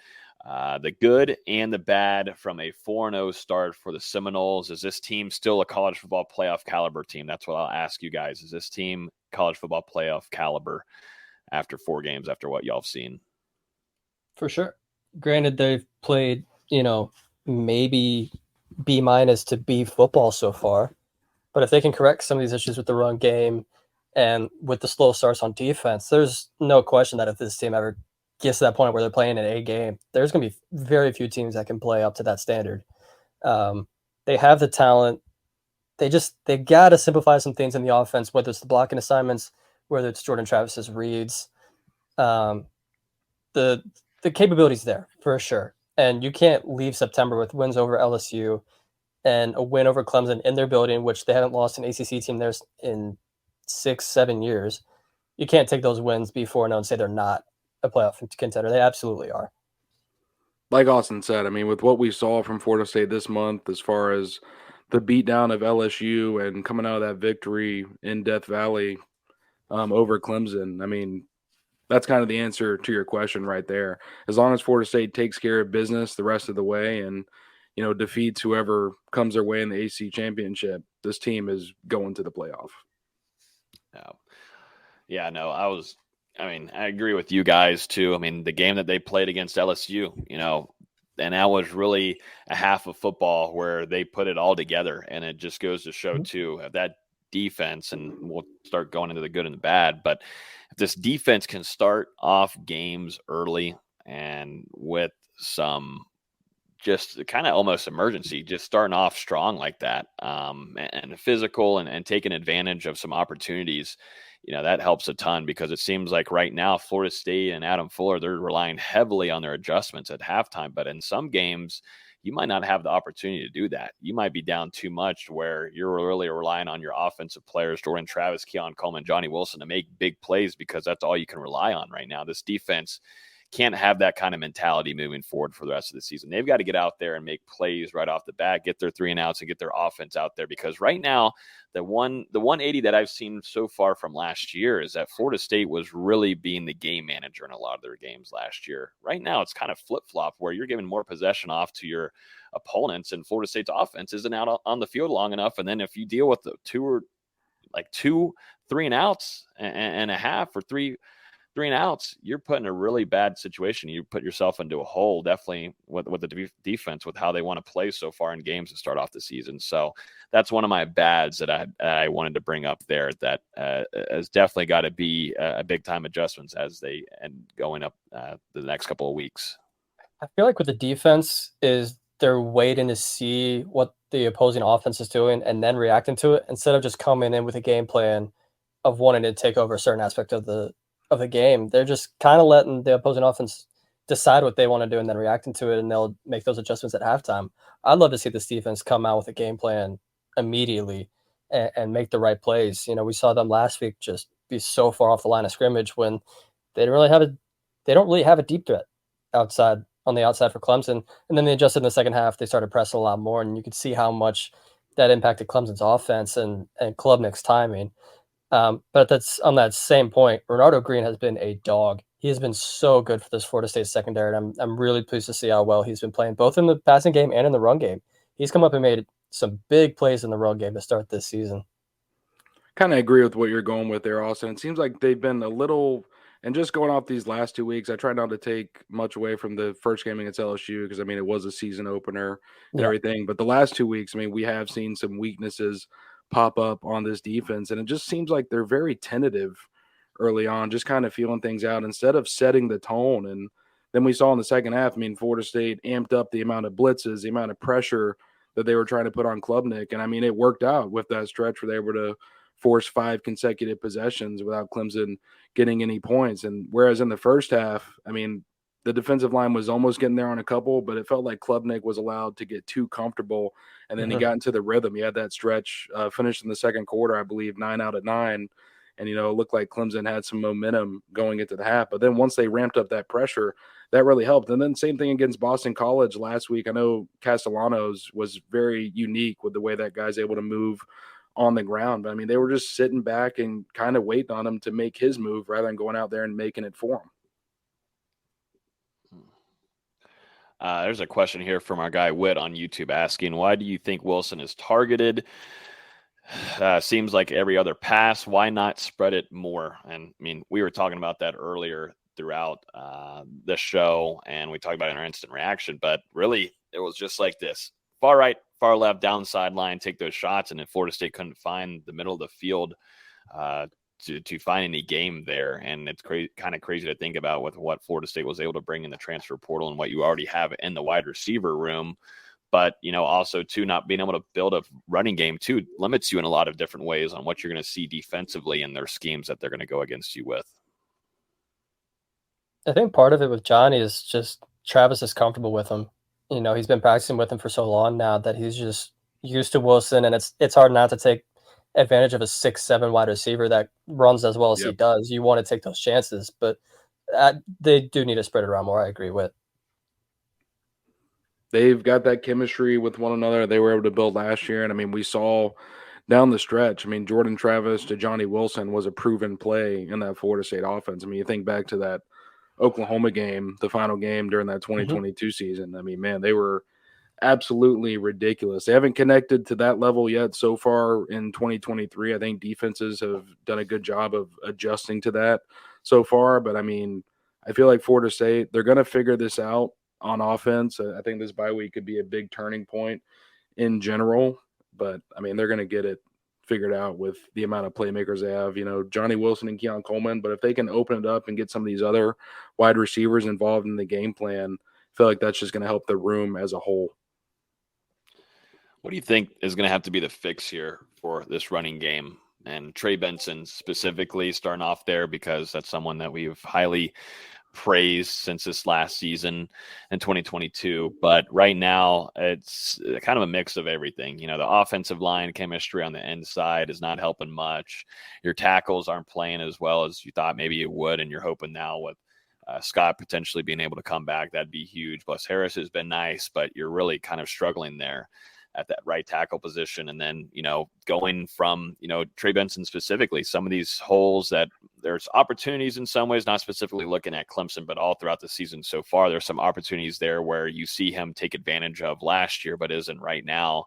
Speaker 8: the good and the bad from a 4-0 start for the Seminoles. Is this team still a college football playoff caliber team? That's what I'll ask you guys. Is this team college football playoff caliber after 4 games, after what y'all have seen?
Speaker 9: For sure. Granted, they've played, maybe B- to B football so far. But if they can correct some of these issues with the run game and with the slow starts on defense, there's no question that if this team ever gets to that point where they're playing an A game, there's going to be very few teams that can play up to that standard. They have the talent. They got to simplify some things in the offense, whether it's the blocking assignments, whether it's Jordan Travis's reads. The capability's there for sure. And you can't leave September with wins over LSU and a win over Clemson in their building, which they haven't lost an ACC team there in 6-7 years. You can't take those wins before and say they're not a playoff contender. They absolutely are.
Speaker 1: Like Austin said, I mean, with what we saw from Florida State this month, as far as the beatdown of LSU and coming out of that victory in Death Valley over Clemson, I mean, that's kind of the answer to your question right there. As long as Florida State takes care of business the rest of the way and defeats whoever comes their way in the AC championship, this team is going to the playoff.
Speaker 8: Yeah, no, I agree with you guys too. I mean, the game that they played against LSU, and that was really a half of football where they put it all together. And it just goes to show too, that defense, and we'll start going into the good and the bad, but if this defense can start off games early and with some just kind of almost emergency, just starting off strong like that, and physical and taking advantage of some opportunities, that helps a ton, because it seems like right now Florida State and Adam Fuller, they're relying heavily on their adjustments at halftime. But in some games, you might not have the opportunity to do that. You might be down too much where you're really relying on your offensive players, Jordan Travis, Keon Coleman, Johnny Wilson, to make big plays, because that's all you can rely on right now. This defense can't have that kind of mentality moving forward for the rest of the season. They've got to get out there and make plays right off the bat, get their 3 and outs, and get their offense out there, because right now the 180 that I've seen so far from last year is that Florida State was really being the game manager in a lot of their games last year. Right now it's kind of flip-flop where you're giving more possession off to your opponents, and Florida State's offense isn't out on the field long enough. And then if you deal with the 2 3 and outs and a half, or 3 and outs, you're put in a really bad situation. You put yourself into a hole, definitely with the defense, with how they want to play so far in games to start off the season. So that's one of my bads that I wanted to bring up there, that has definitely got to be a big time adjustments as they end going up the next couple of weeks.
Speaker 9: I feel like with the defense is they're waiting to see what the opposing offense is doing and then reacting to it, instead of just coming in with a game plan of wanting to take over a certain aspect of the game. They're just kind of letting the opposing offense decide what they want to do and then reacting to it, and they'll make those adjustments at halftime. I'd love to see this defense come out with a game plan immediately and make the right plays. We saw them last week just be so far off the line of scrimmage when they don't really have a deep threat on the outside for Clemson. And then they adjusted in the second half. They started pressing a lot more, and you could see how much that impacted Clemson's offense and Klubnik's timing. But that's on that same point. Renardo Green has been a dog. He has been so good for this Florida State secondary, and I'm really pleased to see how well he's been playing, both in the passing game and in the run game. He's come up and made some big plays in the run game to start this season.
Speaker 1: Kind of agree with what you're going with there, Austin. It seems like they've been a little, and just going off these last 2 weeks, I try not to take much away from the first game against LSU because, I mean, it was a season opener and everything. But the last 2 weeks, I mean, we have seen some weaknesses pop up on this defense, and it just seems like they're very tentative early on, just kind of feeling things out instead of setting the tone. And then we saw in the second half, I mean, Florida State amped up the amount of blitzes, the amount of pressure that they were trying to put on Klubnik. And I mean, it worked out with that stretch where they were to force 5 consecutive possessions without Clemson getting any points. And whereas in the first half, I mean, the defensive line was almost getting there on a couple, but it felt like Klubnik was allowed to get too comfortable. And then he got into the rhythm. He had that stretch, finished in the second quarter, I believe, 9 out of 9. And, you know, it looked like Clemson had some momentum going into the half. But then once they ramped up that pressure, that really helped. And then same thing against Boston College last week. I know Castellanos was very unique with the way that guy's able to move on the ground. But, I mean, they were just sitting back and kind of waiting on him to make his move rather than going out there and making it for him.
Speaker 8: There's a question here from our guy Witt on YouTube asking, why do you think Wilson is targeted? Seems like every other pass. Why not spread it more? And I mean, we were talking about that earlier throughout the show, and we talked about it in our instant reaction, but really it was just like this: far right, far left, down sideline, take those shots. And if Florida State couldn't find the middle of the field to find any game there, and it's kind of crazy to think about with what Florida State was able to bring in the transfer portal and what you already have in the wide receiver room. But, you know, also, too, not being able to build a running game, too, limits you in a lot of different ways on what you're going to see defensively in their schemes that they're going to go against you with.
Speaker 9: I think part of it with Johnny is just Travis is comfortable with him. You know, he's been practicing with him for so long now that he's just used to Wilson, and it's hard not to take advantage of a 6'7" wide receiver that runs as well as he does. You want to take those chances, but they do need to spread it around more. I agree with.
Speaker 1: They've got that chemistry with one another they were able to build last year. And, I mean, we saw down the stretch, I mean, Jordan Travis to Johnny Wilson was a proven play in that Florida State offense. I mean, you think back to that Oklahoma game, the final game during that 2022 season. I mean, man, they were absolutely ridiculous. They haven't connected to that level yet so far in 2023. I think defenses have done a good job of adjusting to that so far. But, I mean, I feel like Florida State, they're going to figure this out on offense. I think this bye week could be a big turning point in general, but I mean, they're going to get it figured out with the amount of playmakers they have, you know, Johnny Wilson and Keon Coleman. But if they can open it up and get some of these other wide receivers involved in the game plan, I feel like that's just going to help the room as a whole.
Speaker 8: What do you think is going to have to be the fix here for this running game? And Trey Benson specifically starting off there, because that's someone that we've highly praised since this last season in 2022. But right now it's kind of a mix of everything. You know, the offensive line chemistry on the inside is not helping much. Your tackles aren't playing as well as you thought maybe it would, and you're hoping now with Scott potentially being able to come back, that'd be huge. Plus Harris has been nice, but you're really kind of struggling there at that right tackle position. And then, you know, going from, you know, Trey Benson specifically, some of these holes that there's opportunities in some ways, not specifically looking at Clemson, but all throughout the season so far, there's some opportunities there where you see him take advantage of last year, but isn't right now.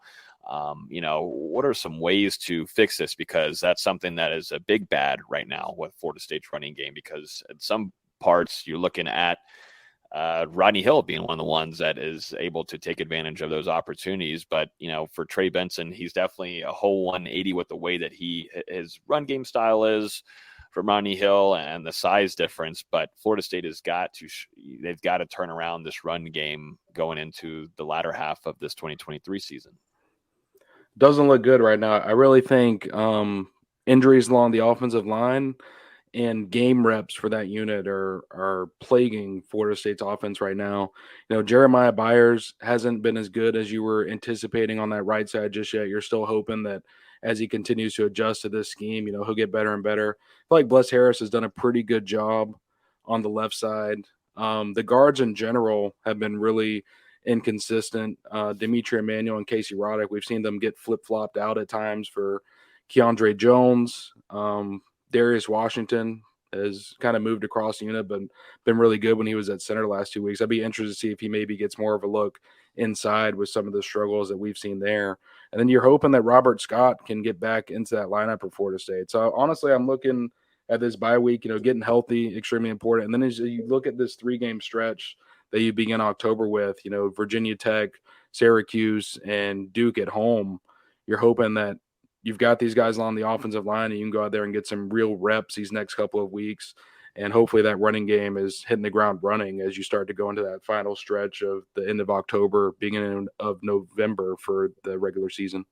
Speaker 8: You know, what are some ways to fix this? Because that's something that is a big bad right now with Florida State's running game, because at some parts you're looking at Rodney Hill being one of the ones that is able to take advantage of those opportunities. But, you know, for Trey Benson, he's definitely a whole 180 with the way that his run game style is from Rodney Hill and the size difference. But Florida State they've got to turn around this run game going into the latter half of this 2023 season.
Speaker 1: Doesn't look good right now. I really think injuries along the offensive line and game reps for that unit are plaguing Florida State's offense right now. You know, Jeremiah Byers hasn't been as good as you were anticipating on that right side just yet. You're still hoping that as he continues to adjust to this scheme, you know, he'll get better and better. I feel like Bless Harris has done a pretty good job on the left side. The guards in general have been really inconsistent. Dimitri Emmanuel and Casey Roddick, we've seen them get flip-flopped out at times for Keandre Jones, Darius Washington has kind of moved across the unit, but been really good when he was at center the last 2 weeks. I'd be interested to see if he maybe gets more of a look inside with some of the struggles that we've seen there. And then you're hoping that Robert Scott can get back into that lineup for Florida State. So honestly, I'm looking at this bye week, getting healthy, extremely important. And then as you look at this 3-game stretch that you begin October with, Virginia Tech, Syracuse, and Duke at home, you're hoping that you've got these guys on the offensive line and you can go out there and get some real reps these next couple of weeks. And hopefully that running game is hitting the ground running as you start to go into that final stretch of the end of October, beginning of November for the regular season.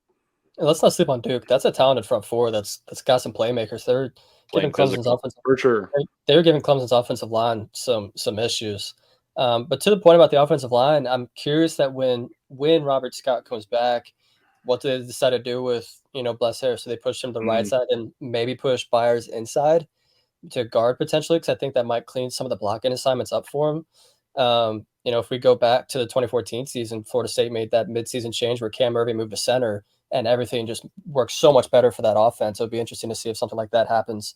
Speaker 9: And let's not sleep on Duke. That's a talented front four that's got some playmakers. They're giving Clemson's offensive
Speaker 1: for sure.
Speaker 9: They're giving Clemson's offensive line some issues. But to the point about the offensive line, I'm curious that when Robert Scott comes back, what do they decide to do with Bless Harris? So they push him to the right side and maybe push Byers inside to guard potentially, because I think that might clean some of the blocking assignments up for him. If we go back to the 2014 season, Florida State made that midseason change where Cam Irving moved to center, and everything just works so much better for that offense. So it'd be interesting to see if something like that happens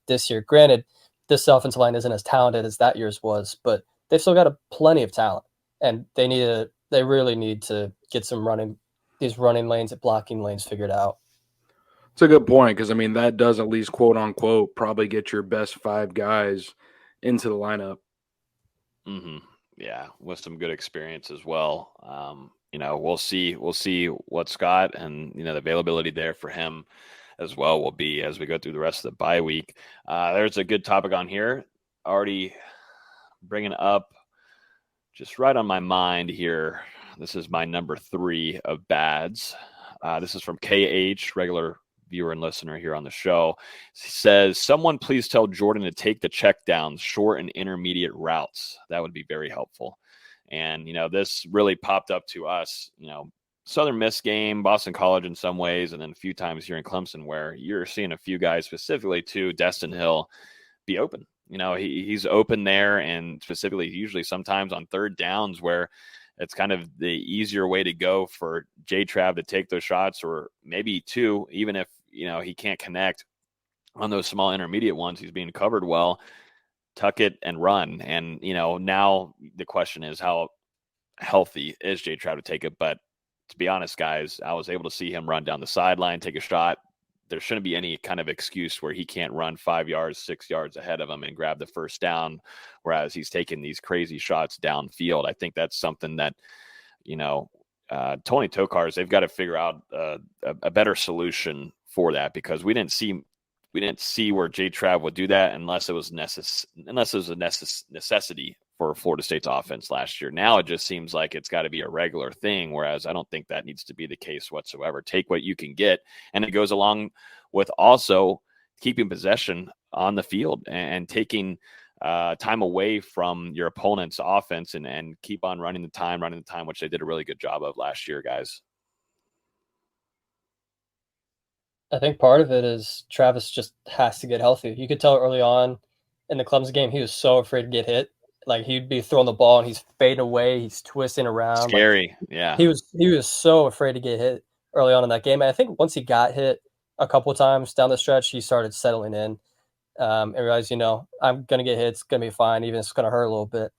Speaker 9: this year. Granted, this offensive line isn't as talented as that year's was, but they've still got plenty of talent, and they really need to get these running lanes and blocking lanes figured out.
Speaker 1: It's a good point, because that does at least quote unquote probably get your best 5 guys into the lineup.
Speaker 8: Mm-hmm. Yeah, with some good experience as well. We'll see what Scott and the availability there for him as well will be as we go through the rest of the bye week. There's a good topic on here already bringing up, just right on my mind here. This is my number 3 of bads. This is from KH, regular viewer and listener here on the show. He says, someone please tell Jordan to take the check downs, short and intermediate routes. That would be very helpful. And, this really popped up to us, Southern Miss game, Boston College in some ways, and then a few times here in Clemson where you're seeing a few guys, specifically to Dustin Hill, be open. He's open there, and specifically usually sometimes on third downs where it's kind of the easier way to go for J-Trav to take those shots, or maybe 2, even if, he can't connect on those small intermediate ones. He's being covered well, tuck it and run. And, now the question is, how healthy is J-Trav to take it? But to be honest, guys, I was able to see him run down the sideline, take a shot. There shouldn't be any kind of excuse where he can't run 5 yards, 6 yards ahead of him and grab the first down, whereas he's taking these crazy shots downfield. I think that's something that, Tony Tokar's, they've got to figure out a better solution for that, because we didn't see where J-Trav would do that unless it was a necessity for Florida State's offense last year. Now it just seems like it's got to be a regular thing, whereas I don't think that needs to be the case whatsoever. Take what you can get, and it goes along with also keeping possession on the field and taking time away from your opponent's offense and keep on running the time, which they did a really good job of last year, guys.
Speaker 9: I think part of it is Travis just has to get healthy. You could tell early on in the Clemson game, he was so afraid to get hit. Like, he'd be throwing the ball and he's fading away, he's twisting around.
Speaker 8: Scary, yeah.
Speaker 9: He was so afraid to get hit early on in that game. And I think once he got hit a couple of times down the stretch, he started settling in and realized, I'm going to get hit. It's going to be fine, even if it's going to hurt a little bit.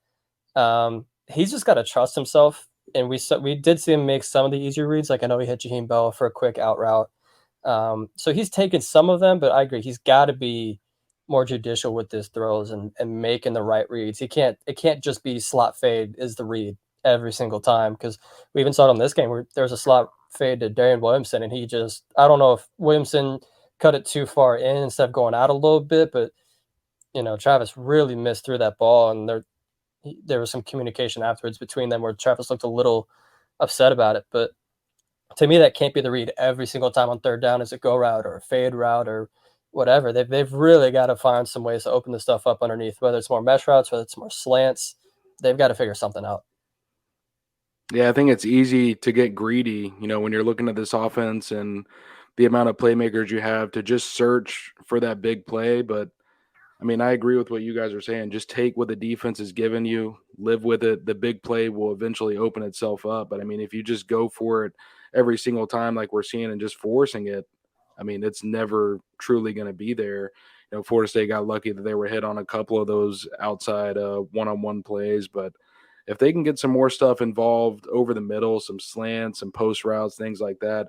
Speaker 9: He's just got to trust himself. And we did see him make some of the easier reads. Like, I know he hit Jaheim Bell for a quick out route. So he's taken some of them, but I agree. He's got to be more judicial with his throws and making the right reads. It can't just be slot fade is the read every single time, because we even saw it on this game where there was a slot fade to Darian Williamson, and I don't know if Williamson cut it too far in instead of going out a little bit, but Travis really missed through that ball, and there was some communication afterwards between them where Travis looked a little upset about it. But to me, that can't be the read every single time on third down as a go route or a fade route or whatever. They've really got to find some ways to open the stuff up underneath, whether it's more mesh routes, whether it's more slants. They've got to figure something out.
Speaker 1: Yeah, I think it's easy to get greedy, when you're looking at this offense and the amount of playmakers you have, to just search for that big play. But, I agree with what you guys are saying. Just take what the defense has given you, live with it. The big play will eventually open itself up. But, if you just go for it every single time like we're seeing and just forcing it, I mean, it's never truly going to be there. Florida State got lucky that they were hit on a couple of those outside one-on-one plays, but if they can get some more stuff involved over the middle, some slants, some post routes, things like that,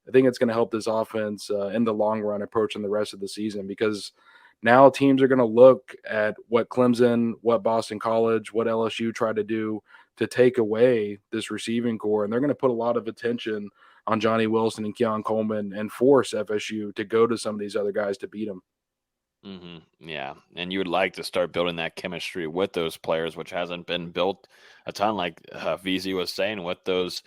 Speaker 1: I think it's going to help this offense in the long run approaching the rest of the season, because now teams are going to look at what Clemson, what Boston College, what LSU tried to do to take away this receiving core, and they're going to put a lot of attention on Johnny Wilson and Keon Coleman and force FSU to go to some of these other guys to beat them.
Speaker 8: Yeah, and you would like to start building that chemistry with those players, which hasn't been built a ton, like VZ was saying, with those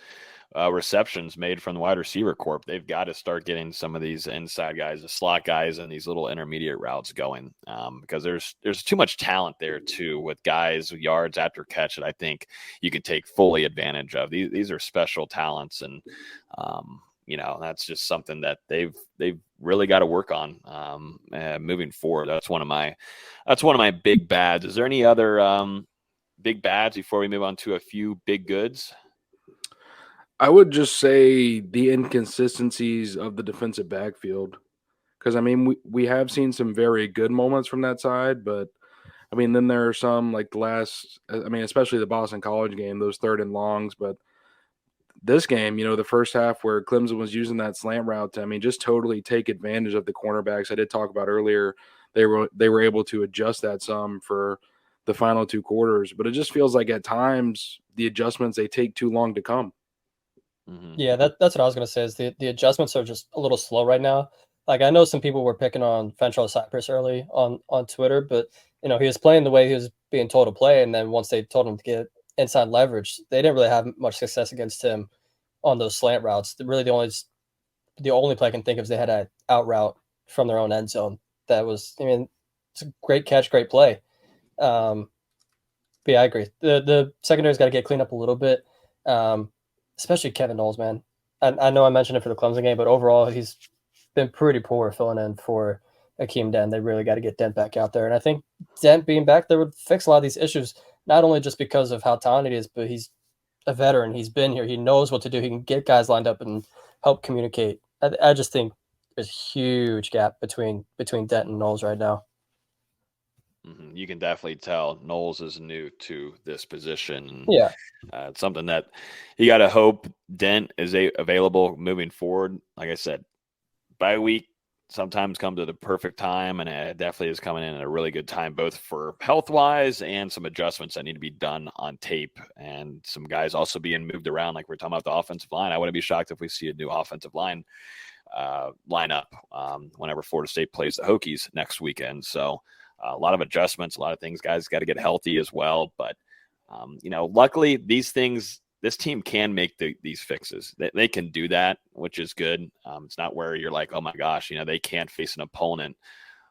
Speaker 8: receptions made from the wide receiver corp. They've got to start getting some of these inside guys, the slot guys, and these little intermediate routes going, because there's too much talent there too, with guys yards after catch that I think you can take fully advantage of. These are special talents, and that's just something that they've really got to work on moving forward. That's one of my big bads. Is there any other big bads before we move on to a few big goods?
Speaker 1: I would just say the inconsistencies of the defensive backfield, because, I mean, we have seen some very good moments from that side, but, I mean, then there are some like especially the Boston College game, those 3rd and longs, but this game, the first half where Clemson was using that slant route to, just totally take advantage of the cornerbacks. I did talk about earlier, they were able to adjust that some for the final 2 quarters, but it just feels like at times the adjustments, they take too long to come.
Speaker 9: Yeah, that's what I was going to say, is the adjustments are just a little slow right now. Like, I know some people were picking on Fentrell Cypress early on Twitter, but, he was playing the way he was being told to play, and then once they told him to get inside leverage, they didn't really have much success against him on those slant routes. Really, the only play I can think of is they had an out route from their own end zone. That was, it's a great catch, great play. But yeah, I agree. The secondary's got to get cleaned up a little bit, especially Kevin Knowles, man. I know I mentioned it for the Clemson game, but overall he's been pretty poor filling in for Akeem Dent. They really got to get Dent back out there, and I think Dent being back there would fix a lot of these issues. Not only just because of how talented he is, but he's a veteran. He's been here. He knows what to do. He can get guys lined up and help communicate. I just think there's a huge gap between Dent and Knowles right now.
Speaker 8: You can definitely tell Knowles is new to this position.
Speaker 9: Yeah.
Speaker 8: It's something that you got to hope Dent is available moving forward. Like I said, bye week sometimes comes at a perfect time, and it definitely is coming in at a really good time, both for health-wise and some adjustments that need to be done on tape, and some guys also being moved around, like we're talking about the offensive line. I wouldn't be shocked if we see a new offensive line lineup whenever Florida State plays the Hokies next weekend. So a lot of adjustments, a lot of things. Guys got to get healthy as well. But, luckily this team can make these fixes. They can do that, which is good. It's not where you're like, oh my gosh, they can't face an opponent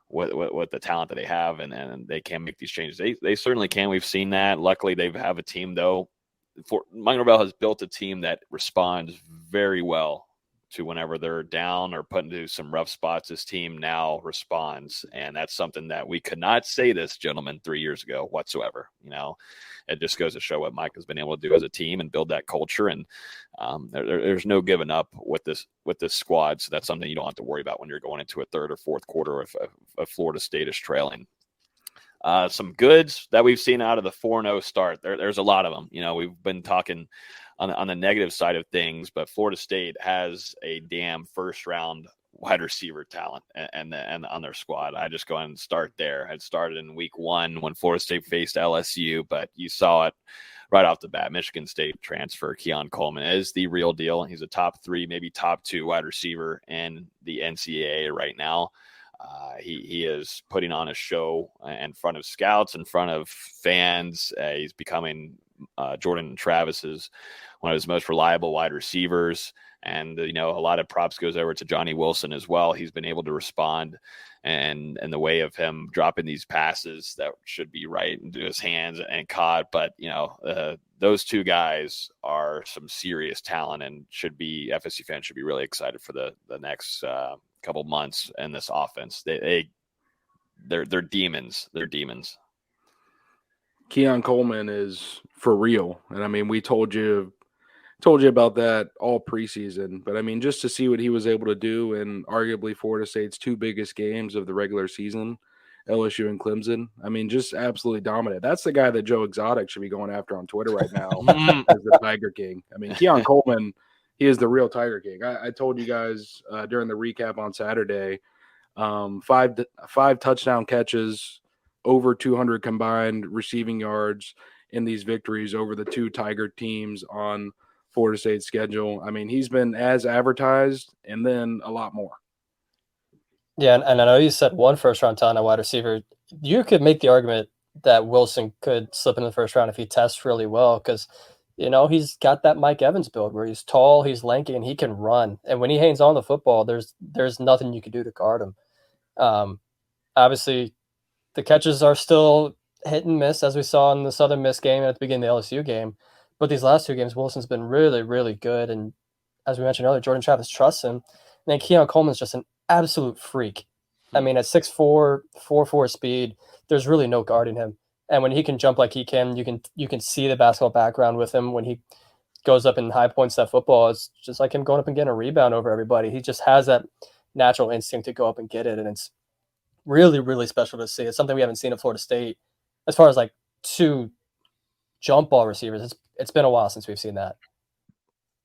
Speaker 8: with the talent that they have, and they can make these changes. They certainly can. We've seen that. Luckily, they have a team, though. Mike Norvell has built a team that responds very well to whenever they're down or put into some rough spots. This team now responds, and that's something that we could not say this, gentlemen, 3 years ago whatsoever. It just goes to show what Mike has been able to do as a team and build that culture, and there's no giving up with this squad. So that's something you don't have to worry about when you're going into a 3rd or 4th quarter if Florida State is trailing. Some goods that we've seen out of the 4-0 start. There's a lot of them. We've been talking on the negative side of things, but Florida State has a damn first-round wide receiver talent and on their squad. I just go ahead and start there. It started in week 1 when Florida State faced LSU, but you saw it right off the bat. Michigan State transfer Keon Coleman is the real deal. He's a top 3, maybe top 2 wide receiver in the NCAA right now. He is putting on a show in front of scouts, in front of fans. He's becoming Jordan Travis's one of his most reliable wide receivers. And, a lot of props goes over to Johnny Wilson as well. He's been able to respond and the way of him dropping these passes that should be right into his hands and caught. But, those 2 guys are some serious talent, and FSU fans should be really excited for the next couple months in this offense. They're demons. They're demons.
Speaker 1: Keon Coleman is for real. And we told you told you about that all preseason. But I mean, just to see what he was able to do in arguably Florida State's two biggest games of the regular season, LSU and Clemson. I mean, just absolutely dominant. That's the guy that Joe Exotic should be going after on Twitter right now as the Tiger King. I mean, Keon Coleman, he is the real Tiger King. I told you guys during the recap on Saturday, five touchdown catches, over 200 combined receiving yards in these victories over the two Tiger teams on Florida State's schedule. I mean, he's been as advertised and then a lot more.
Speaker 9: Yeah, and I know you said one first-round talent at wide receiver. You could make the argument that Wilson could slip in the first round if he tests really well because, he's got that Mike Evans build where he's tall, he's lanky, and he can run. And when he hangs on the football, there's nothing you can do to guard him. Obviously, the catches are still hit and miss, as we saw in the Southern Miss game at the beginning of the LSU game. But these last two games, Wilson's been really, really good. And as we mentioned earlier, Jordan Travis trusts him. And then Keon Coleman's just an absolute freak. I mean, at 6'4", 4.4 speed, there's really no guarding him. And when he can jump like he can, you can see the basketball background with him when he goes up and high points that football. It's just like him going up and getting a rebound over everybody. He just has that natural instinct to go up and get it. And it's really, really special to see. It's something we haven't seen at Florida State. As far as like two jump ball receivers, it's been a while since we've seen that.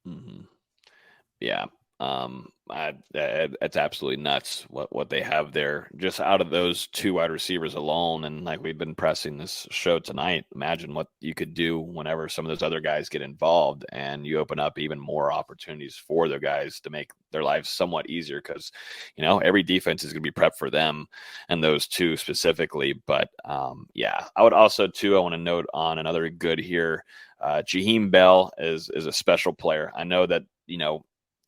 Speaker 8: Mm-hmm. Yeah. It's absolutely nuts what they have there just out of those two wide receivers alone. And like we've been pressing this show tonight, imagine what you could do whenever some of those other guys get involved and you open up even more opportunities for the guys to make their lives somewhat easier. Cause every defense is going to be prepped for them and those two specifically. But I would also too, I want to note on another good here. Jaheim Bell is a special player. I know that,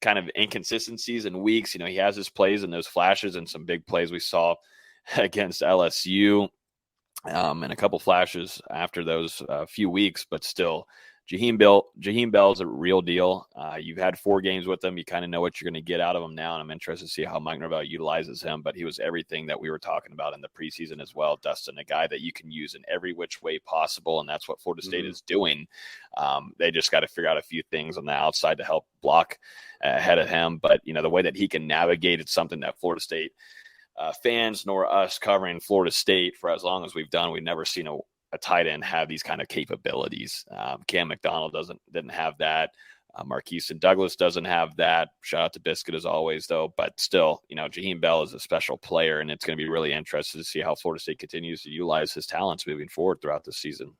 Speaker 8: kind of inconsistencies in weeks. He has his plays and those flashes and some big plays we saw against LSU and a couple flashes after those few weeks, but still Jaheim Bell is a real deal. You've had 4 games with him. You kind of know what you're going to get out of him now. And I'm interested to see how Mike Norvell utilizes him, but he was everything that we were talking about in the preseason as well. Dustin, a guy that you can use in every which way possible. And that's what Florida State is doing. They just got to figure out a few things on the outside to help block ahead of him. But, the way that he can navigate, it's something that Florida State fans nor us covering Florida State for as long as we've done, we've never seen a tight end have these kind of capabilities. Cam McDonald didn't have that. Marquise and Douglas doesn't have that. Shout out to Biscuit as always, though. But still, Jaheim Bell is a special player, and it's going to be really interesting to see how Florida State continues to utilize his talents moving forward throughout the season.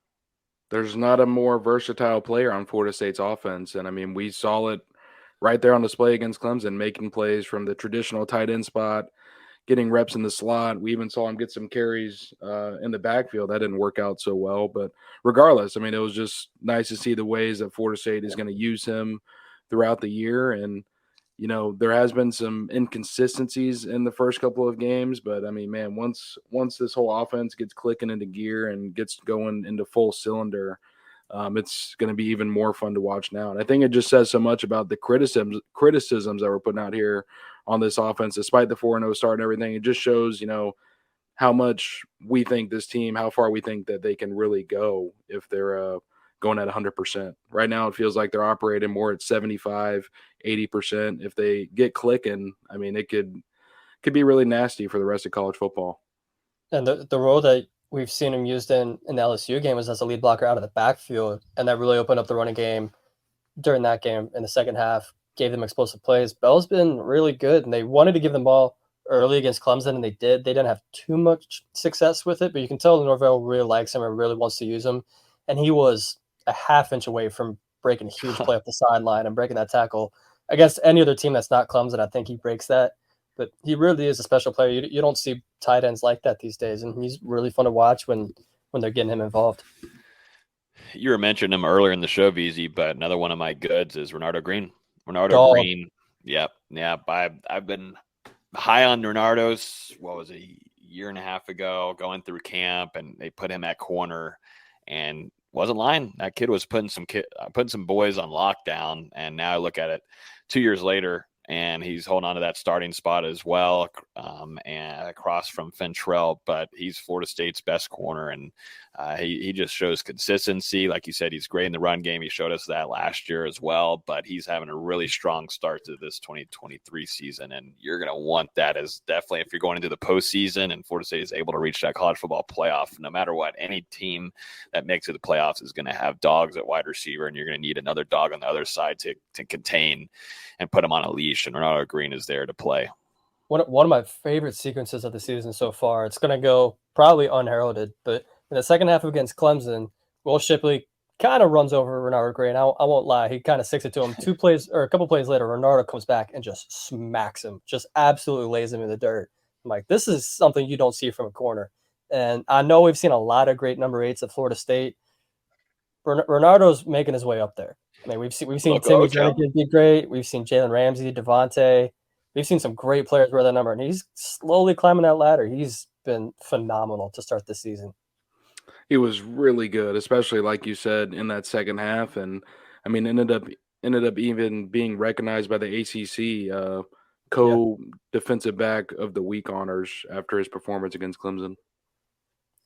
Speaker 1: There's not a more versatile player on Florida State's offense. And, I mean, we saw it right there on display against Clemson, making plays from the traditional tight end spot, getting reps in the slot. We even saw him get some carries in the backfield. That didn't work out so well. But regardless, I mean, it was just nice to see the ways that Florida State is going to use him throughout the year. And, there has been some inconsistencies in the first couple of games. But, I mean, man, once this whole offense gets clicking into gear and gets going into full cylinder, it's going to be even more fun to watch now. And I think it just says so much about the criticisms that we're putting out here on this offense, despite the 4-0 start and everything. It just shows, how much we think this team, how far we think that they can really go if they're going at 100%. Right now, it feels like they're operating more at 75, 80%. If they get clicking, I mean, it could be really nasty for the rest of college football.
Speaker 9: And the role that we've seen him used in the LSU game was as a lead blocker out of the backfield, and that really opened up the running game during that game in the second half, gave them explosive plays. Bell's been really good, and they wanted to give them ball early against Clemson, and they did. They didn't have too much success with it, but you can tell Norvell really likes him and really wants to use him. And he was a half inch away from breaking a huge play up the sideline and breaking that tackle. Against any other team that's not Clemson, I think he breaks that. But he really is a special player. You don't see tight ends like that these days, and he's really fun to watch when they're getting him involved.
Speaker 8: You were mentioning him earlier in the show, VZ, but another one of my goods is Renardo Green. Green. Yep. Yeah. I've been high on Renardo's, what was it, a year and a half ago, going through camp, and they put him at corner and wasn't lying. That kid was putting some boys on lockdown. And now I look at it 2 years later, and he's holding on to that starting spot as well, and across from Fentrell. But he's Florida State's best corner, and he just shows consistency. Like you said, he's great in the run game. He showed us that last year as well, but he's having a really strong start to this 2023 season, and you're going to want that as definitely if you're going into the postseason and Florida State is able to reach that college football playoff. No matter what, any team that makes it to the playoffs is going to have dogs at wide receiver, and you're going to need another dog on the other side to contain and put him on a leash, and Ronaldo Green is there to play.
Speaker 9: One of my favorite sequences of the season so far, it's going to go probably unheralded, but in the second half against Clemson, Will Shipley kind of runs over Ronaldo Green. I won't lie. He kind of sticks it to him. A couple plays later, Ronaldo comes back and just smacks him, just absolutely lays him in the dirt. I'm like, this is something you don't see from a corner. And I know we've seen a lot of great number 8s at Florida State. Ronaldo's making his way up there. I mean, we've seen Timmy Jernigan be great. We've seen Jalen Ramsey, Devontae. We've seen some great players wear that number, and he's slowly climbing that ladder. He's been phenomenal to start this season.
Speaker 1: He was really good, especially like you said in that second half, and I mean ended up even being recognized by the ACC co-defensive back of the week honors after his performance against Clemson.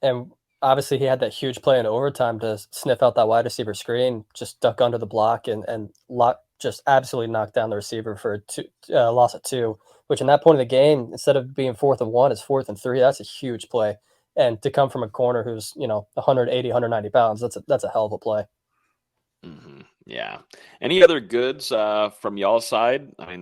Speaker 9: And obviously he had that huge play in overtime to sniff out that wide receiver screen, just duck under the block and just absolutely knock down the receiver for a loss of 2, which in that point of the game, instead of being 4th and 1, is 4th and 3. That's a huge play. And to come from a corner who's, 180, 190 pounds, that's a hell of a play.
Speaker 8: Mm-hmm. Yeah. Any other goods from y'all's side? I mean,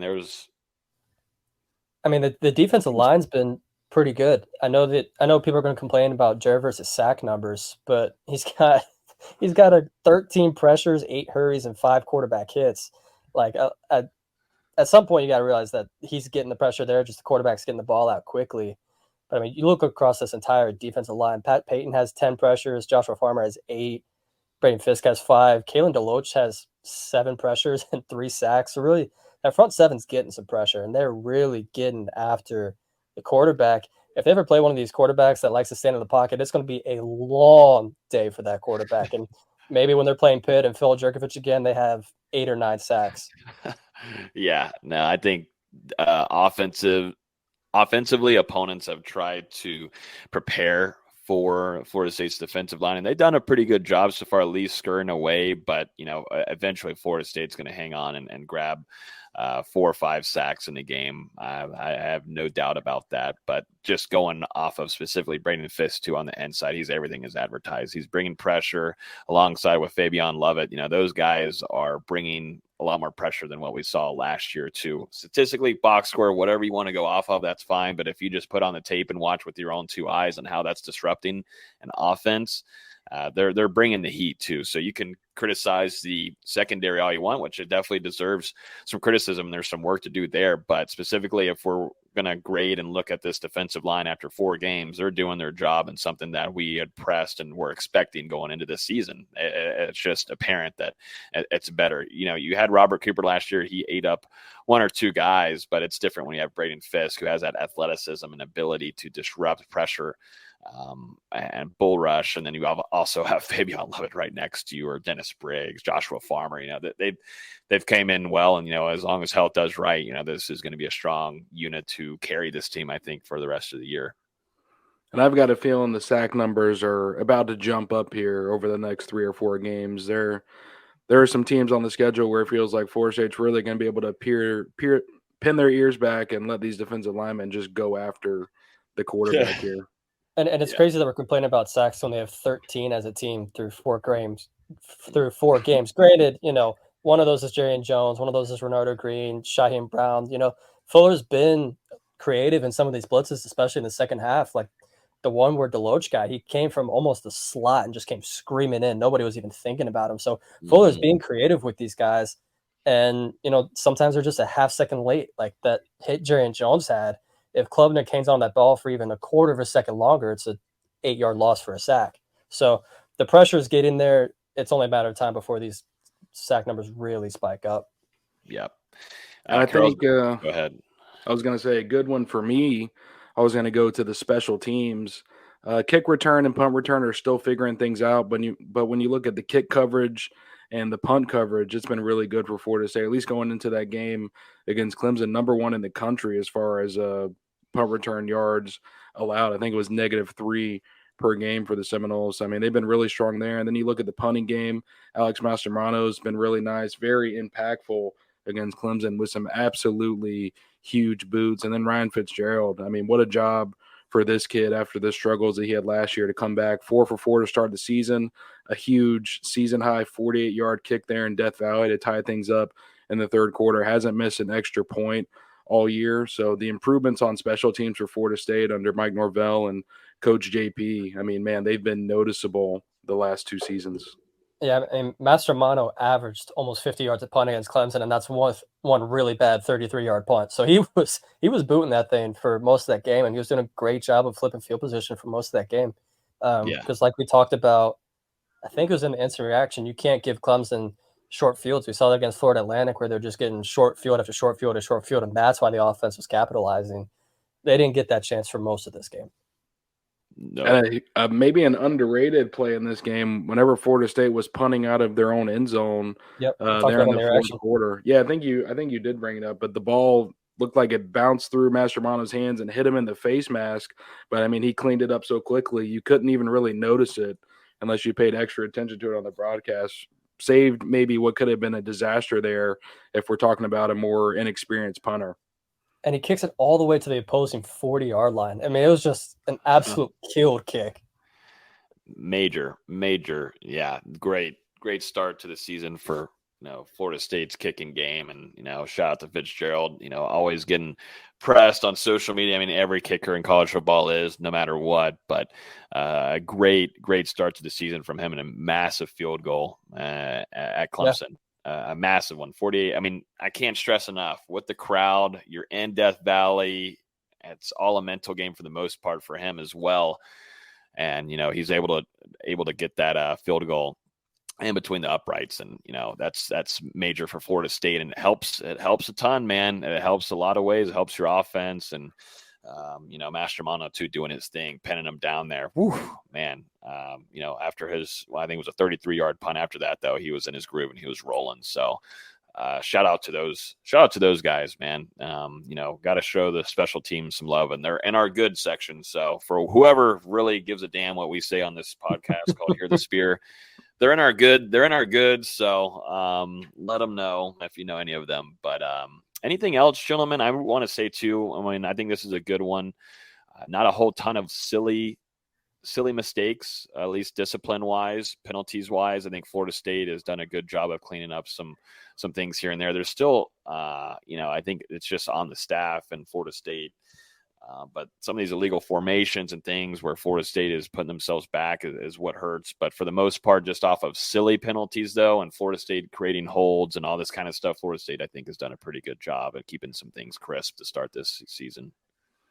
Speaker 9: the defensive line's been pretty good. I know people are going to complain about Jared versus sack numbers, but he's got a 13 pressures, 8 hurries, and 5 quarterback hits. Like at some point, you got to realize that he's getting the pressure there. Just the quarterback's getting the ball out quickly. But I mean, you look across this entire defensive line. Pat Payton has 10 pressures. Joshua Farmer has 8. Braden Fisk has 5. Kalen DeLoach has 7 pressures and 3 sacks. So really, that front seven's getting some pressure, and they're really getting after the quarterback. If they ever play one of these quarterbacks that likes to stand in the pocket, it's going to be a long day for that quarterback. And maybe when they're playing Pitt and Phil Jerkovich again, they have 8 or 9 sacks.
Speaker 8: Yeah, no, I think offensively, opponents have tried to prepare for Florida State's defensive line, and they've done a pretty good job so far, at least scurrying away. But, eventually Florida State's going to hang on and grab 4 or 5 sacks in the game. I have no doubt about that. But just going off of specifically Braden Fisk, too, on the end side, he's everything is advertised. He's bringing pressure alongside with Fabian Lovett. Those guys are bringing a lot more pressure than what we saw last year, too. Statistically, box score, whatever you want to go off of, that's fine. But if you just put on the tape and watch with your own 2 eyes and how that's disrupting an offense, they're bringing the heat, too. So you can criticize the secondary all you want, which it definitely deserves some criticism. There's some work to do there. But specifically, if we're going to grade and look at this defensive line after 4 games, they're doing their job, and something that we had pressed and were expecting going into this season. It's just apparent that it's better. You had Robert Cooper last year. He ate up 1 or 2 guys, but it's different when you have Braden Fisk, who has that athleticism and ability to disrupt pressure and bull rush. And then you also have Fabian Lovett right next to you, or Dennis Briggs, Joshua Farmer. They've came in well, and as long as health does right, this is going to be a strong unit to carry this team, I think, for the rest of the year.
Speaker 1: And I've got a feeling the sack numbers are about to jump up here over the next 3 or 4 games. There are some teams on the schedule where it feels like Florida State's really going to be able to pin their ears back and let these defensive linemen just go after the quarterback here.
Speaker 9: And it's crazy that we're complaining about sacks when they have 13 as a team through 4 games. Granted, one of those is Jarian Jones, one of those is Ronaldo Green, Shaheem Brown. Fuller's been creative in some of these blitzes, especially in the second half. Like the one where DeLoach guy, he came from almost the slot and just came screaming in. Nobody was even thinking about him. So Fuller's being creative with these guys. And, sometimes they're just a half second late, like that hit Jarian Jones had. If Klubnik hangs on that ball for even a quarter of a second longer, it's an 8-yard loss for a sack. So the pressure is getting there. It's only a matter of time before these sack numbers really spike up.
Speaker 8: Yep.
Speaker 1: I think
Speaker 8: go ahead.
Speaker 1: I was going to say a good one for me. I was going to go to the special teams. Kick return and punt return are still figuring things out. But when you look at the kick coverage And the punt coverage, it's been really good for Florida State, at least going into that game against Clemson, number 1 in the country as far as punt return yards allowed. I think it was -3 per game for the Seminoles. I mean, they've been really strong there. And then you look at the punting game, Alex Mastromanno's been really nice, very impactful against Clemson with some absolutely huge boots. And then Ryan Fitzgerald, I mean, what a job for this kid after the struggles that he had last year to come back 4 for 4 to start the season, a huge season high 48-yard kick there in Death Valley to tie things up in the third quarter. Hasn't missed an extra point all year. So the improvements on special teams for Florida State under Mike Norvell and Coach JP, I mean, man, they've been noticeable the last 2 seasons.
Speaker 9: Yeah, and Mastromanno averaged almost 50 yards at punt against Clemson, and that's one really bad 33-yard punt. So he was booting that thing for most of that game, and he was doing a great job of flipping field position for most of that game. Because like we talked about, I think it was in the instant reaction, you can't give Clemson short fields. We saw that against Florida Atlantic where they're just getting short field after short field after short field, and that's why the offense was capitalizing. They didn't get that chance for most of this game.
Speaker 8: No.
Speaker 1: And maybe an underrated play in this game, whenever Florida State was punting out of their own end zone there in the fourth quarter. Yeah, I think you did bring it up, but the ball looked like it bounced through Mastromanno's hands and hit him in the face mask. But, I mean, he cleaned it up so quickly, you couldn't even really notice it unless you paid extra attention to it on the broadcast. Saved maybe what could have been a disaster there if we're talking about a more inexperienced punter.
Speaker 9: And he kicks it all the way to the opposing 40-yard line. I mean, it was just an absolute killed kick.
Speaker 8: Major. Yeah, great start to the season for Florida State's kicking game. And, shout out to Fitzgerald, always getting pressed on social media. I mean, every kicker in college football is, no matter what. But a great start to the season from him and a massive field goal at Clemson. Yeah. A massive one, 48. I mean, I can't stress enough with the crowd. You're in Death Valley. It's all a mental game for the most part for him as well. And, he's able to get that field goal in between the uprights. And, that's major for Florida State. And it helps a ton, man. It helps a lot of ways. It helps your offense. And, Mastromanno too, doing his thing, penning him down there. Whew, man. After his, I think it was a 33-yard punt after that, though, he was in his groove and he was rolling. So shout out to those guys, man. Got to show the special teams some love, and they're in our good section. So for whoever really gives a damn what we say on this podcast called Hear the Spear, they're in our good. So let them know if you know any of them. But anything else, gentlemen, I want to say too, I mean, I think this is a good one. Not a whole ton of silly mistakes, at least discipline-wise, penalties-wise. I think Florida State has done a good job of cleaning up some things here and there. There's still, I think it's just on the staff and Florida State. But some of these illegal formations and things where Florida State is putting themselves back is what hurts. But for the most part, just off of silly penalties, though, and Florida State creating holds and all this kind of stuff, Florida State, I think, has done a pretty good job at keeping some things crisp to start this season.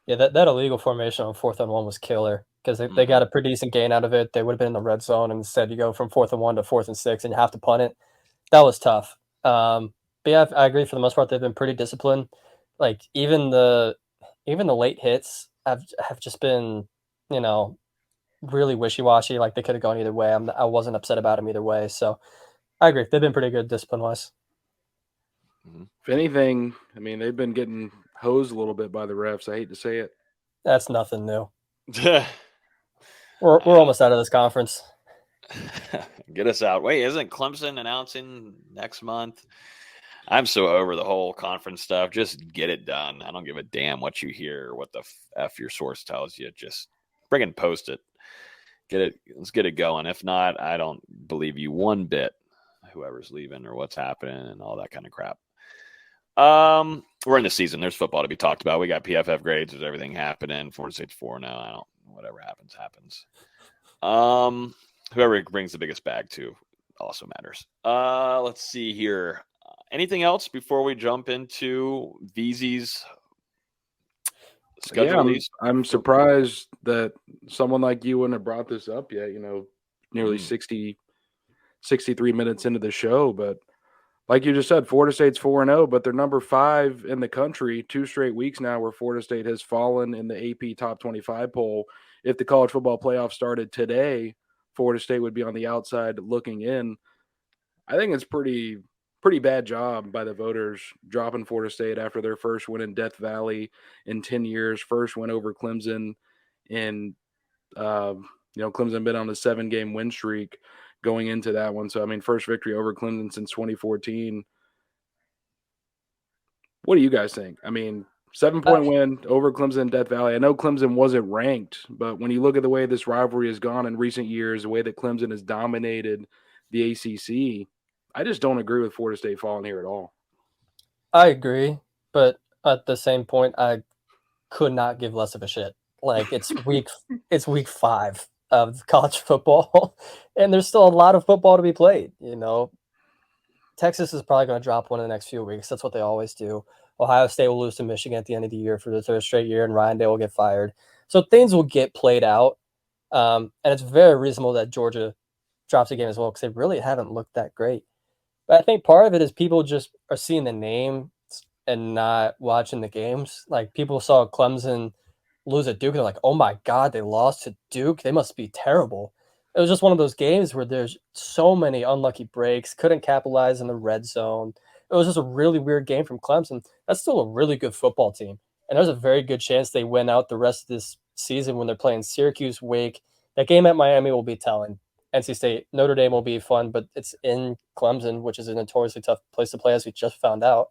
Speaker 9: Yeah, that illegal formation on 4th and 1 was killer because they got a pretty decent gain out of it. They would have been in the red zone, and instead you go from 4th and 1 to 4th and 6, and you have to punt it. That was tough. But yeah, I agree. For the most part, they've been pretty disciplined. Like even the late hits have just been, really wishy-washy. Like they could have gone either way. I wasn't upset about them either way. So I agree. They've been pretty good discipline-wise.
Speaker 1: If anything, I mean, they've been getting hosed a little bit by the refs. I hate to say it.
Speaker 9: That's nothing new. We're almost out of this conference.
Speaker 8: Get us out. Wait, isn't Clemson announcing next month? I'm so over the whole conference stuff. Just get it done. I don't give a damn what you hear or what the F your source tells you. Just bring and post it. Let's get it going. If not, I don't believe you one bit, whoever's leaving or what's happening and all that kind of crap. We're in the season. There's football to be talked about. We got PFF grades. There's everything happening. Florida State's 4-0. Whatever happens. Whoever brings the biggest bag too also matters. Let's see here. Anything else before we jump into VZ's schedule?
Speaker 1: Yeah, I'm surprised that someone like you wouldn't have brought this up yet. Nearly 63 minutes into the show, but like you just said, Florida State's 4-0, but they're number 5 in the country 2 straight weeks now where Florida State has fallen in the AP Top 25 poll. If the college football playoff started today, Florida State would be on the outside looking in. I think it's pretty bad job by the voters dropping Florida State after their first win in Death Valley in 10 years, first win over Clemson in Clemson been on a 7-game win streak going into that one. So I mean, first victory over Clemson since 2014. What do you guys think? I mean, 7-point win over Clemson in Death Valley. I know Clemson wasn't ranked, but when you look at the way this rivalry has gone in recent years, the way that Clemson has dominated the ACC, I just don't agree with Florida State falling here at all.
Speaker 9: I agree, but at the same point, I could not give less of a shit. Like it's week 5 of college football, and there's still a lot of football to be played. Texas is probably going to drop one in the next few weeks. That's what they always do. Ohio State will lose to Michigan at the end of the year for the third straight year, and Ryan Day will get fired. So things will get played out, and it's very reasonable that Georgia drops a game as well because they really haven't looked that great. But I think part of it is people just are seeing the name and not watching the games. Like people saw Clemson lose at Duke, and they're like, "Oh my God, they lost to Duke. They must be terrible." It was just one of those games where there's so many unlucky breaks, couldn't capitalize in the red zone. It was just a really weird game from Clemson. That's still a really good football team, and there's a very good chance they win out the rest of this season when they're playing Syracuse, Wake. That game at Miami will be telling. NC State, Notre Dame will be fun, but it's in Clemson, which is a notoriously tough place to play, as we just found out.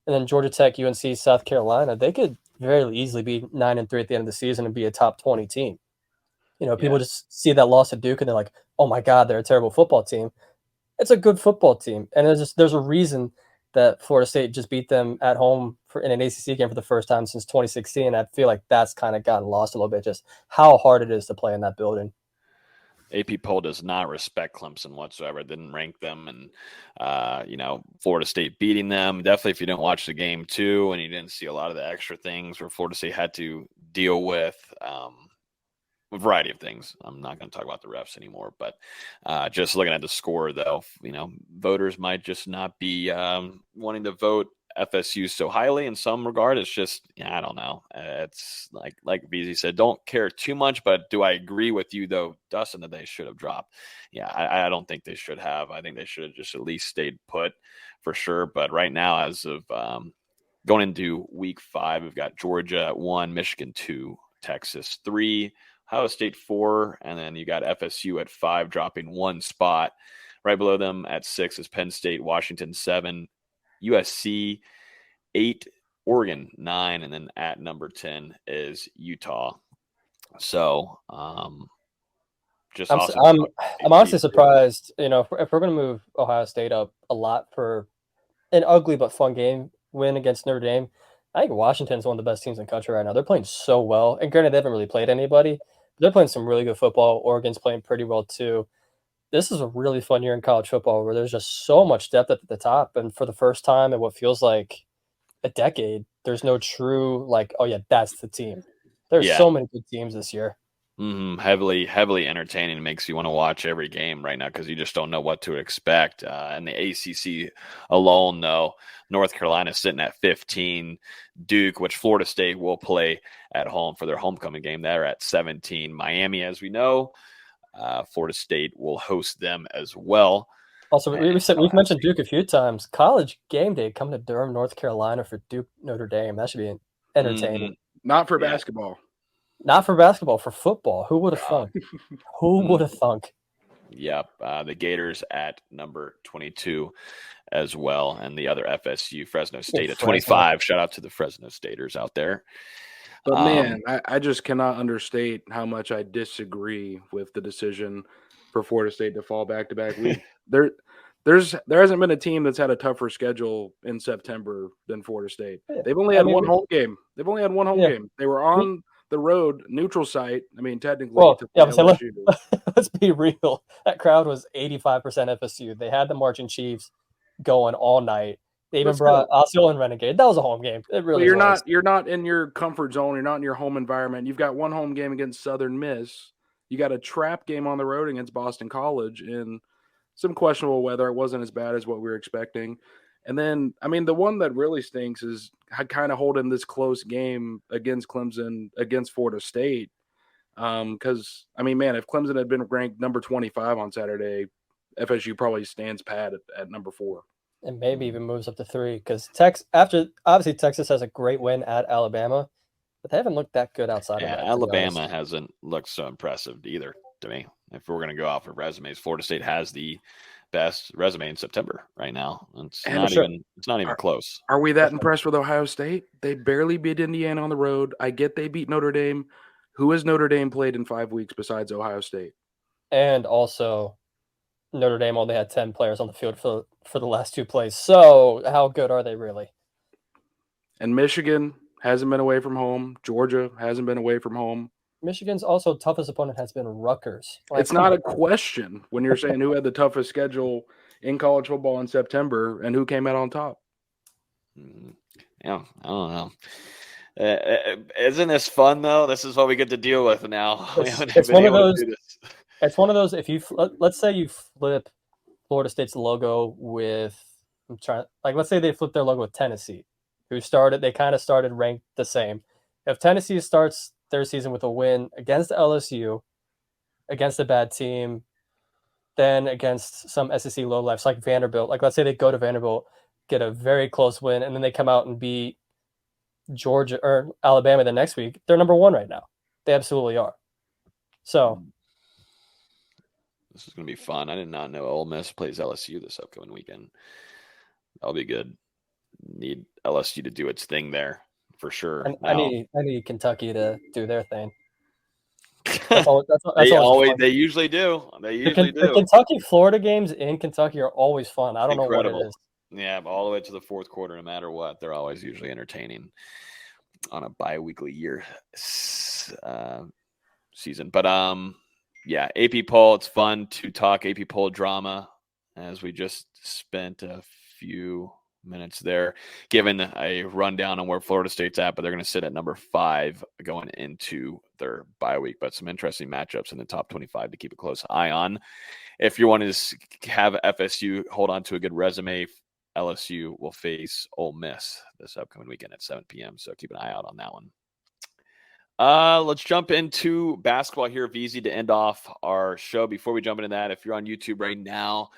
Speaker 9: And then Georgia Tech, UNC, South Carolina, they could very easily be 9-3 at the end of the season and be a top 20 team. People just see that loss to Duke and they're like, "Oh my God, they're a terrible football team." It's a good football team, and there's a reason that Florida State just beat them at home in an ACC game for the first time since 2016. I feel like that's kind of gotten lost a little bit, just how hard it is to play in that building.
Speaker 8: AP poll does not respect Clemson whatsoever. It didn't rank them, and Florida State beating them. Definitely, if you didn't watch the game too, and you didn't see a lot of the extra things where Florida State had to deal with a variety of things. I'm not going to talk about the refs anymore, but just looking at the score, though, voters might just not be wanting to vote FSU so highly in some regard. It's just, I don't know. It's like BZ said, don't care too much, but do I agree with you, though, Dustin, that they should have dropped? Yeah, I don't think they should have. I think they should have just at least stayed put for sure. But right now, as of going into week 5, we've got Georgia at 1, Michigan 2, Texas 3, Ohio State 4, and then you got FSU at 5, dropping 1 spot. Right below them at 6 is Penn State, Washington 7, USC 8, Oregon 9, and then at number 10 is Utah. So, just
Speaker 9: I'm honestly surprised. If we're going to move Ohio State up a lot for an ugly but fun game win against Notre Dame, I think Washington's one of the best teams in the country right now. They're playing so well, and granted, they haven't really played anybody. But they're playing some really good football. Oregon's playing pretty well too. This is a really fun year in college football where there's just so much depth at the top. And for the first time in what feels like a decade, there's no true, oh yeah, that's the team. There's so many good teams this year.
Speaker 8: Heavily entertaining. It makes you want to watch every game right now because you just don't know what to expect. In the ACC alone, though, North Carolina sitting at 15. Duke, which Florida State will play at home for their homecoming game, they're at 17. Miami, as we know, Florida State will host them as well.
Speaker 9: Also, we've mentioned Duke a few times. College game day coming to Durham, North Carolina for Duke Notre Dame. That should be entertaining.
Speaker 1: Not for basketball.
Speaker 9: Not for basketball, for football. Who would have thunk? Who would have thunk?
Speaker 8: Yep. The Gators at number 22 as well. And the other FSU, Fresno State at 25. Shout out to the Fresno Staters out there.
Speaker 1: But man, I just cannot understate how much I disagree with the decision for Florida State to fall back-to-back weeks. There hasn't been a team that's had a tougher schedule in September than Florida State. They've only had one home game. They were on the road, neutral site. I mean, technically.
Speaker 9: Well, let's be real. That crowd was 85% FSU. They had the Marching Chiefs going all night. They even brought Osceola and Renegade. That was a home game. It really was.
Speaker 1: You're not in your comfort zone. You're not in your home environment. You've got one home game against Southern Miss. You got a trap game on the road against Boston College in some questionable weather. It wasn't as bad as what we were expecting. And then, I mean, the one that really stinks is kind of holding this close game against Clemson, against Florida State. Because, I mean, man, if Clemson had been ranked number 25 on Saturday, FSU probably stands pat at number 4.
Speaker 9: And maybe even moves up to 3 because obviously Texas has a great win at Alabama, but they haven't looked that good outside of that.
Speaker 8: Alabama hasn't looked so impressive either to me. If we're going to go off of resumes, Florida State has the best resume in September right now. It's not even close.
Speaker 1: Are we that impressed with Ohio State? They barely beat Indiana on the road. I get they beat Notre Dame. Who has Notre Dame played in 5 weeks besides Ohio State?
Speaker 9: And also, Notre Dame only had 10 players on the field for the last 2 plays. So how good are they really?
Speaker 1: And Michigan hasn't been away from home. Georgia hasn't been away from home.
Speaker 9: Michigan's also toughest opponent has been Rutgers.
Speaker 1: It's not a question when you're saying who had the toughest schedule in college football in September and who came out on top.
Speaker 8: Yeah, I don't know. Isn't this fun though? This is what we get to deal with now.
Speaker 9: It's one of those. It's one of those. If you let's say you flip Florida State's logo with, let's say they flip their logo with Tennessee, they kind of started ranked the same. If Tennessee starts their season with a win against LSU, against a bad team, then against some SEC lowlifes like Vanderbilt, let's say they go to Vanderbilt, get a very close win, and then they come out and beat Georgia or Alabama the next week, they're number 1 right now. They absolutely are. So
Speaker 8: this is going to be fun. I did not know Ole Miss plays LSU this upcoming weekend. That'll be good. Need LSU to do its thing there for sure.
Speaker 9: I need Kentucky to do their thing.
Speaker 8: They usually do. The
Speaker 9: Kentucky-Florida games in Kentucky are always fun. I don't know what it is.
Speaker 8: Yeah, all the way to the fourth quarter, no matter what. They're always usually entertaining on a bi-weekly year season. But yeah, AP poll. It's fun to talk AP poll drama as we just spent a few minutes there, given a rundown on where Florida State's at, but they're going to sit at number 5 going into their bye week. But some interesting matchups in the top 25 to keep a close eye on. If you want to have FSU hold on to a good resume, LSU will face Ole Miss this upcoming weekend at 7 p.m. So keep an eye out on that one. Let's jump into basketball here, VZ, to end off our show. Before we jump into that, if you're on YouTube right now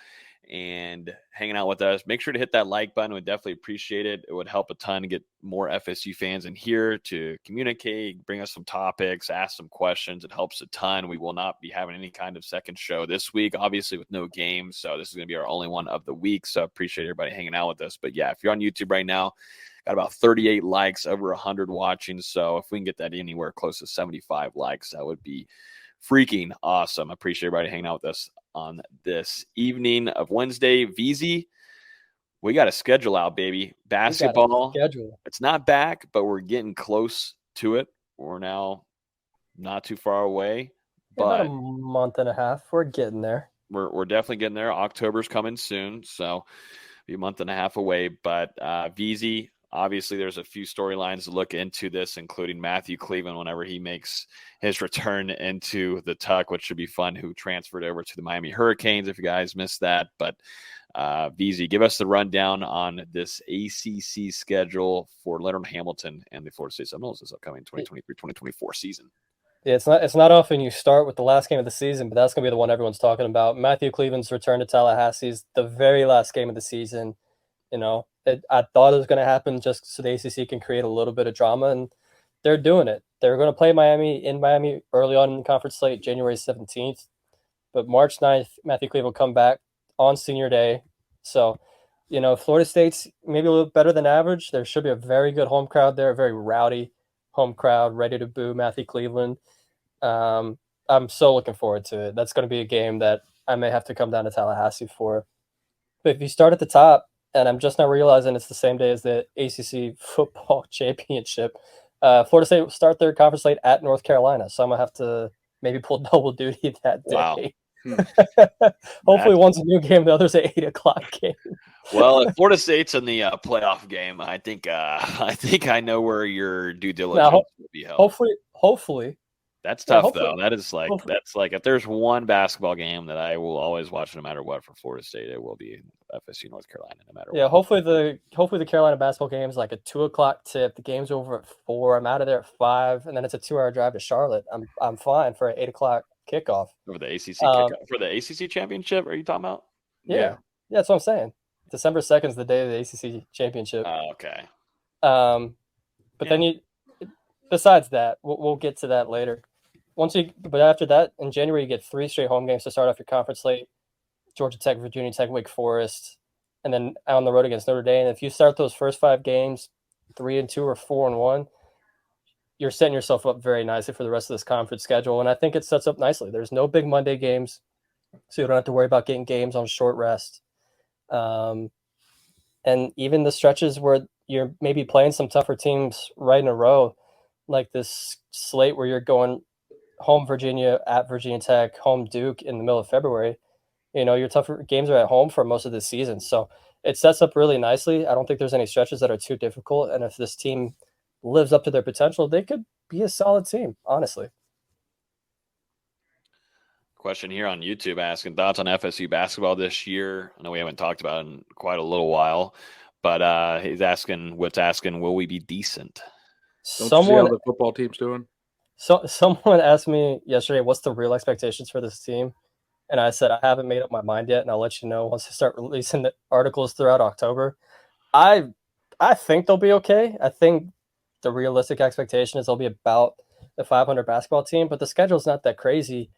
Speaker 8: and hanging out with us, make sure to hit that like button. We'd definitely appreciate it. It would help a ton to get more FSU fans in here to communicate, bring us some topics, ask some questions. It helps a ton. We will not be having any kind of second show this week, obviously with no games. So this is going to be our only one of the week. So I appreciate everybody hanging out with us. But yeah, if you're on YouTube right now, got about 38 likes, over 100 watching. So if we can get that anywhere close to 75 likes, that would be freaking awesome. I appreciate everybody hanging out with us on this evening of Wednesday. VZ, we got a schedule out, baby. Basketball. It's not back, but we're getting close to it. We're now not too far away. But
Speaker 9: about a month and a half. We're getting there.
Speaker 8: We're definitely getting there. October's coming soon, so be a month and a half away. But VZ, obviously, there's a few storylines to look into this, including Matthew Cleveland whenever he makes his return into the Tuck, which should be fun, who transferred over to the Miami Hurricanes, if you guys missed that. But VZ, give us the rundown on this ACC schedule for Leonard Hamilton and the Florida State Seminoles this upcoming 2023-2024 season.
Speaker 9: Yeah, it's not often you start with the last game of the season, but that's going to be the one everyone's talking about. Matthew Cleveland's return to Tallahassee is the very last game of the season. You know, I thought it was going to happen just so the ACC can create a little bit of drama, and they're doing it. They're going to play in Miami early on in the conference slate, January 17th. But March 9th, Matthew Cleveland will come back on senior day. So, you know, Florida State's maybe a little better than average. There should be a very good home crowd there, a very rowdy home crowd, ready to boo Matthew Cleveland. I'm so looking forward to it. That's going to be a game that I may have to come down to Tallahassee for. But if you start at the top, and I'm just now realizing it's the same day as the ACC football championship, Florida State will start their conference slate at North Carolina. So I'm going to have to maybe pull double duty that day.
Speaker 8: Wow.
Speaker 9: Hopefully one's a new game, the other's an 8 o'clock game.
Speaker 8: Well, if Florida State's in the playoff game, I think I know where your due diligence will be held.
Speaker 9: Hopefully.
Speaker 8: That's tough, though. That's like if there's one basketball game that I will always watch no matter what for Florida State, it will be FSU North Carolina no matter what.
Speaker 9: Yeah, hopefully the Carolina basketball game is like a 2 o'clock tip. The game's over at 4. I'm out of there at 5, and then it's a 2-hour drive to Charlotte. I'm fine for an 8 o'clock kickoff.
Speaker 8: For the ACC kickoff. For the ACC championship, are you talking about?
Speaker 9: Yeah, that's what I'm saying. December 2nd is the day of the ACC championship.
Speaker 8: Oh, okay.
Speaker 9: But then besides that, we'll get to that later. But after that, in January, you get 3 straight home games to start off your conference slate: Georgia Tech, Virginia Tech, Wake Forest, and then on the road against Notre Dame. And if you start those first 5 games 3-2 or 4-1, you're setting yourself up very nicely for the rest of this conference schedule. And I think it sets up nicely. There's no big Monday games, so you don't have to worry about getting games on short rest. And even the stretches where you're maybe playing some tougher teams right in a row, like this slate where you're going home Virginia, at Virginia Tech, home Duke in the middle of February, your tougher games are at home for most of the season. So it sets up really nicely. I don't think there's any stretches that are too difficult. And if this team lives up to their potential, they could be a solid team, honestly.
Speaker 8: Question here on YouTube asking thoughts on FSU basketball this year. I know we haven't talked about it in quite a little while, but he's asking, will we be decent?
Speaker 1: Don't you see how the football team's doing?
Speaker 9: Someone asked me yesterday, what's the real expectations for this team? And I said, I haven't made up my mind yet, and I'll let you know once I start releasing the articles throughout October. I think they'll be okay. I think the realistic expectation is they'll be about a 500 basketball team, but the schedule's not that crazy,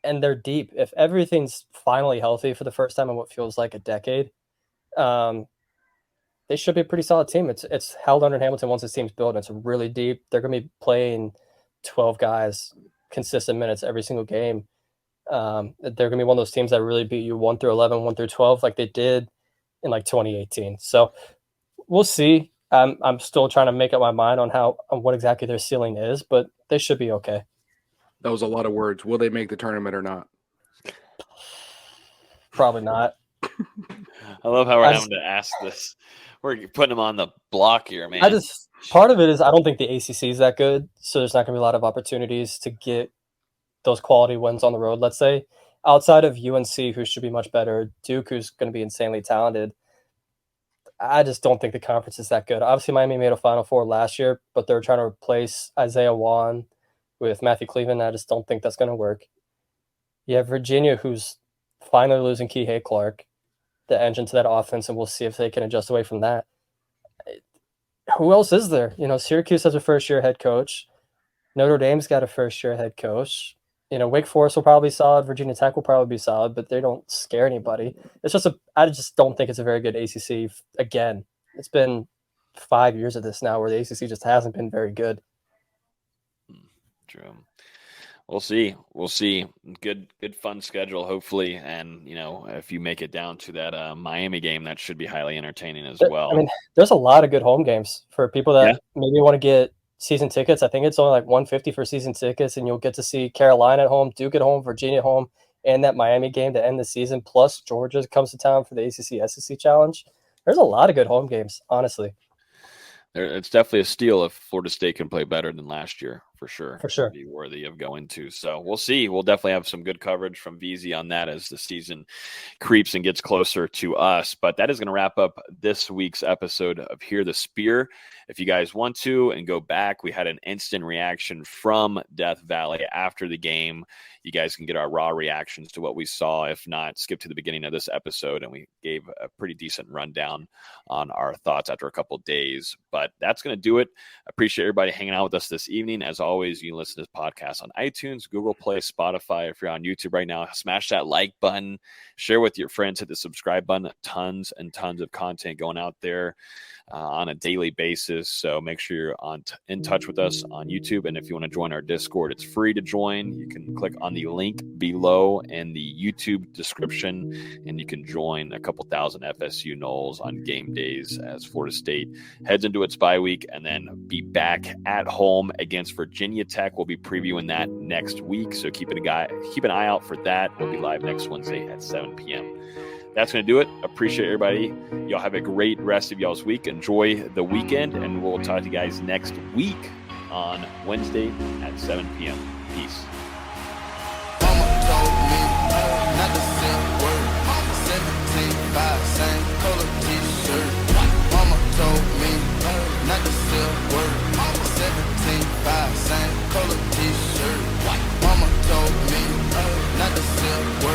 Speaker 9: and they're deep. If everything's finally healthy for the first time in what feels like a decade, they should be a pretty solid team. It's Hal Hamilton once his team's built, and it's really deep. They're going to be playing 12 guys, consistent minutes every single game. They're going to be one of those teams that really beat you 1 through 11, 1 through 12, like they did in 2018. So we'll see. I'm still trying to make up my mind on what exactly their ceiling is, but they should be okay.
Speaker 1: That was a lot of words. Will they make the tournament or not?
Speaker 9: Probably not.
Speaker 8: I love how we're having to ask this. We're putting them on the block here, man.
Speaker 9: Part of it is I don't think the ACC is that good, so there's not going to be a lot of opportunities to get those quality wins on the road, let's say. Outside of UNC, who should be much better, Duke, who's going to be insanely talented, I just don't think the conference is that good. Obviously, Miami made a Final Four last year, but they're trying to replace Isaiah Wan with Matthew Cleveland. I just don't think that's going to work. You have Virginia, who's finally losing Kihei Clark, the engine to that offense, and we'll see if they can adjust away from that. Who else is there? Syracuse has a first-year head coach. Notre Dame's got a first-year head coach. Wake Forest will probably be solid. Virginia Tech will probably be solid, but they don't scare anybody. I just don't think it's a very good ACC. Again, it's been 5 years of this now where the ACC just hasn't been very good.
Speaker 8: True. We'll see. Good fun schedule, hopefully. And, if you make it down to that Miami game, that should be highly entertaining as well.
Speaker 9: I mean, there's a lot of good home games for people that maybe want to get season tickets. I think it's only like $150 for season tickets, and you'll get to see Carolina at home, Duke at home, Virginia at home, and that Miami game to end the season. Plus, Georgia comes to town for the ACC SEC Challenge. There's a lot of good home games, honestly.
Speaker 8: It's definitely a steal if Florida State can play better than last year, for sure.
Speaker 9: For sure.
Speaker 8: Be worthy of going to. So we'll see. We'll definitely have some good coverage from VZ on that as the season creeps and gets closer to us. But that is going to wrap up this week's episode of Hear the Spear. If you guys want to and go back, we had an instant reaction from Death Valley after the game. You guys can get our raw reactions to what we saw. If not, skip to the beginning of this episode, and we gave a pretty decent rundown on our thoughts after a couple of days. But that's going to do it. I appreciate everybody hanging out with us this evening. As always, you can listen to this podcast on iTunes, Google Play, Spotify. If you're on YouTube right now, smash that like button, share with your friends, hit the subscribe button. Tons and tons of content going out there on a daily basis. So make sure you're in touch with us on YouTube. And if you want to join our Discord, it's free to join. You can click on the link below in the YouTube description, and you can join a couple thousand FSU Noles on game days as Florida State heads into its bye week and then be back at home against Virginia Tech. We'll be previewing that next week. So keep an eye out for that. We'll be live next Wednesday at 7 p.m. That's going to do it. Appreciate everybody. Y'all have a great rest of y'all's week. Enjoy the weekend, and we'll talk to you guys next week on Wednesday at 7 p.m. Peace.
Speaker 10: Mama told me not to say word. 17.5, same color t-shirt. Mama told me not to say word. 17.5, same color t-shirt. Mama told me the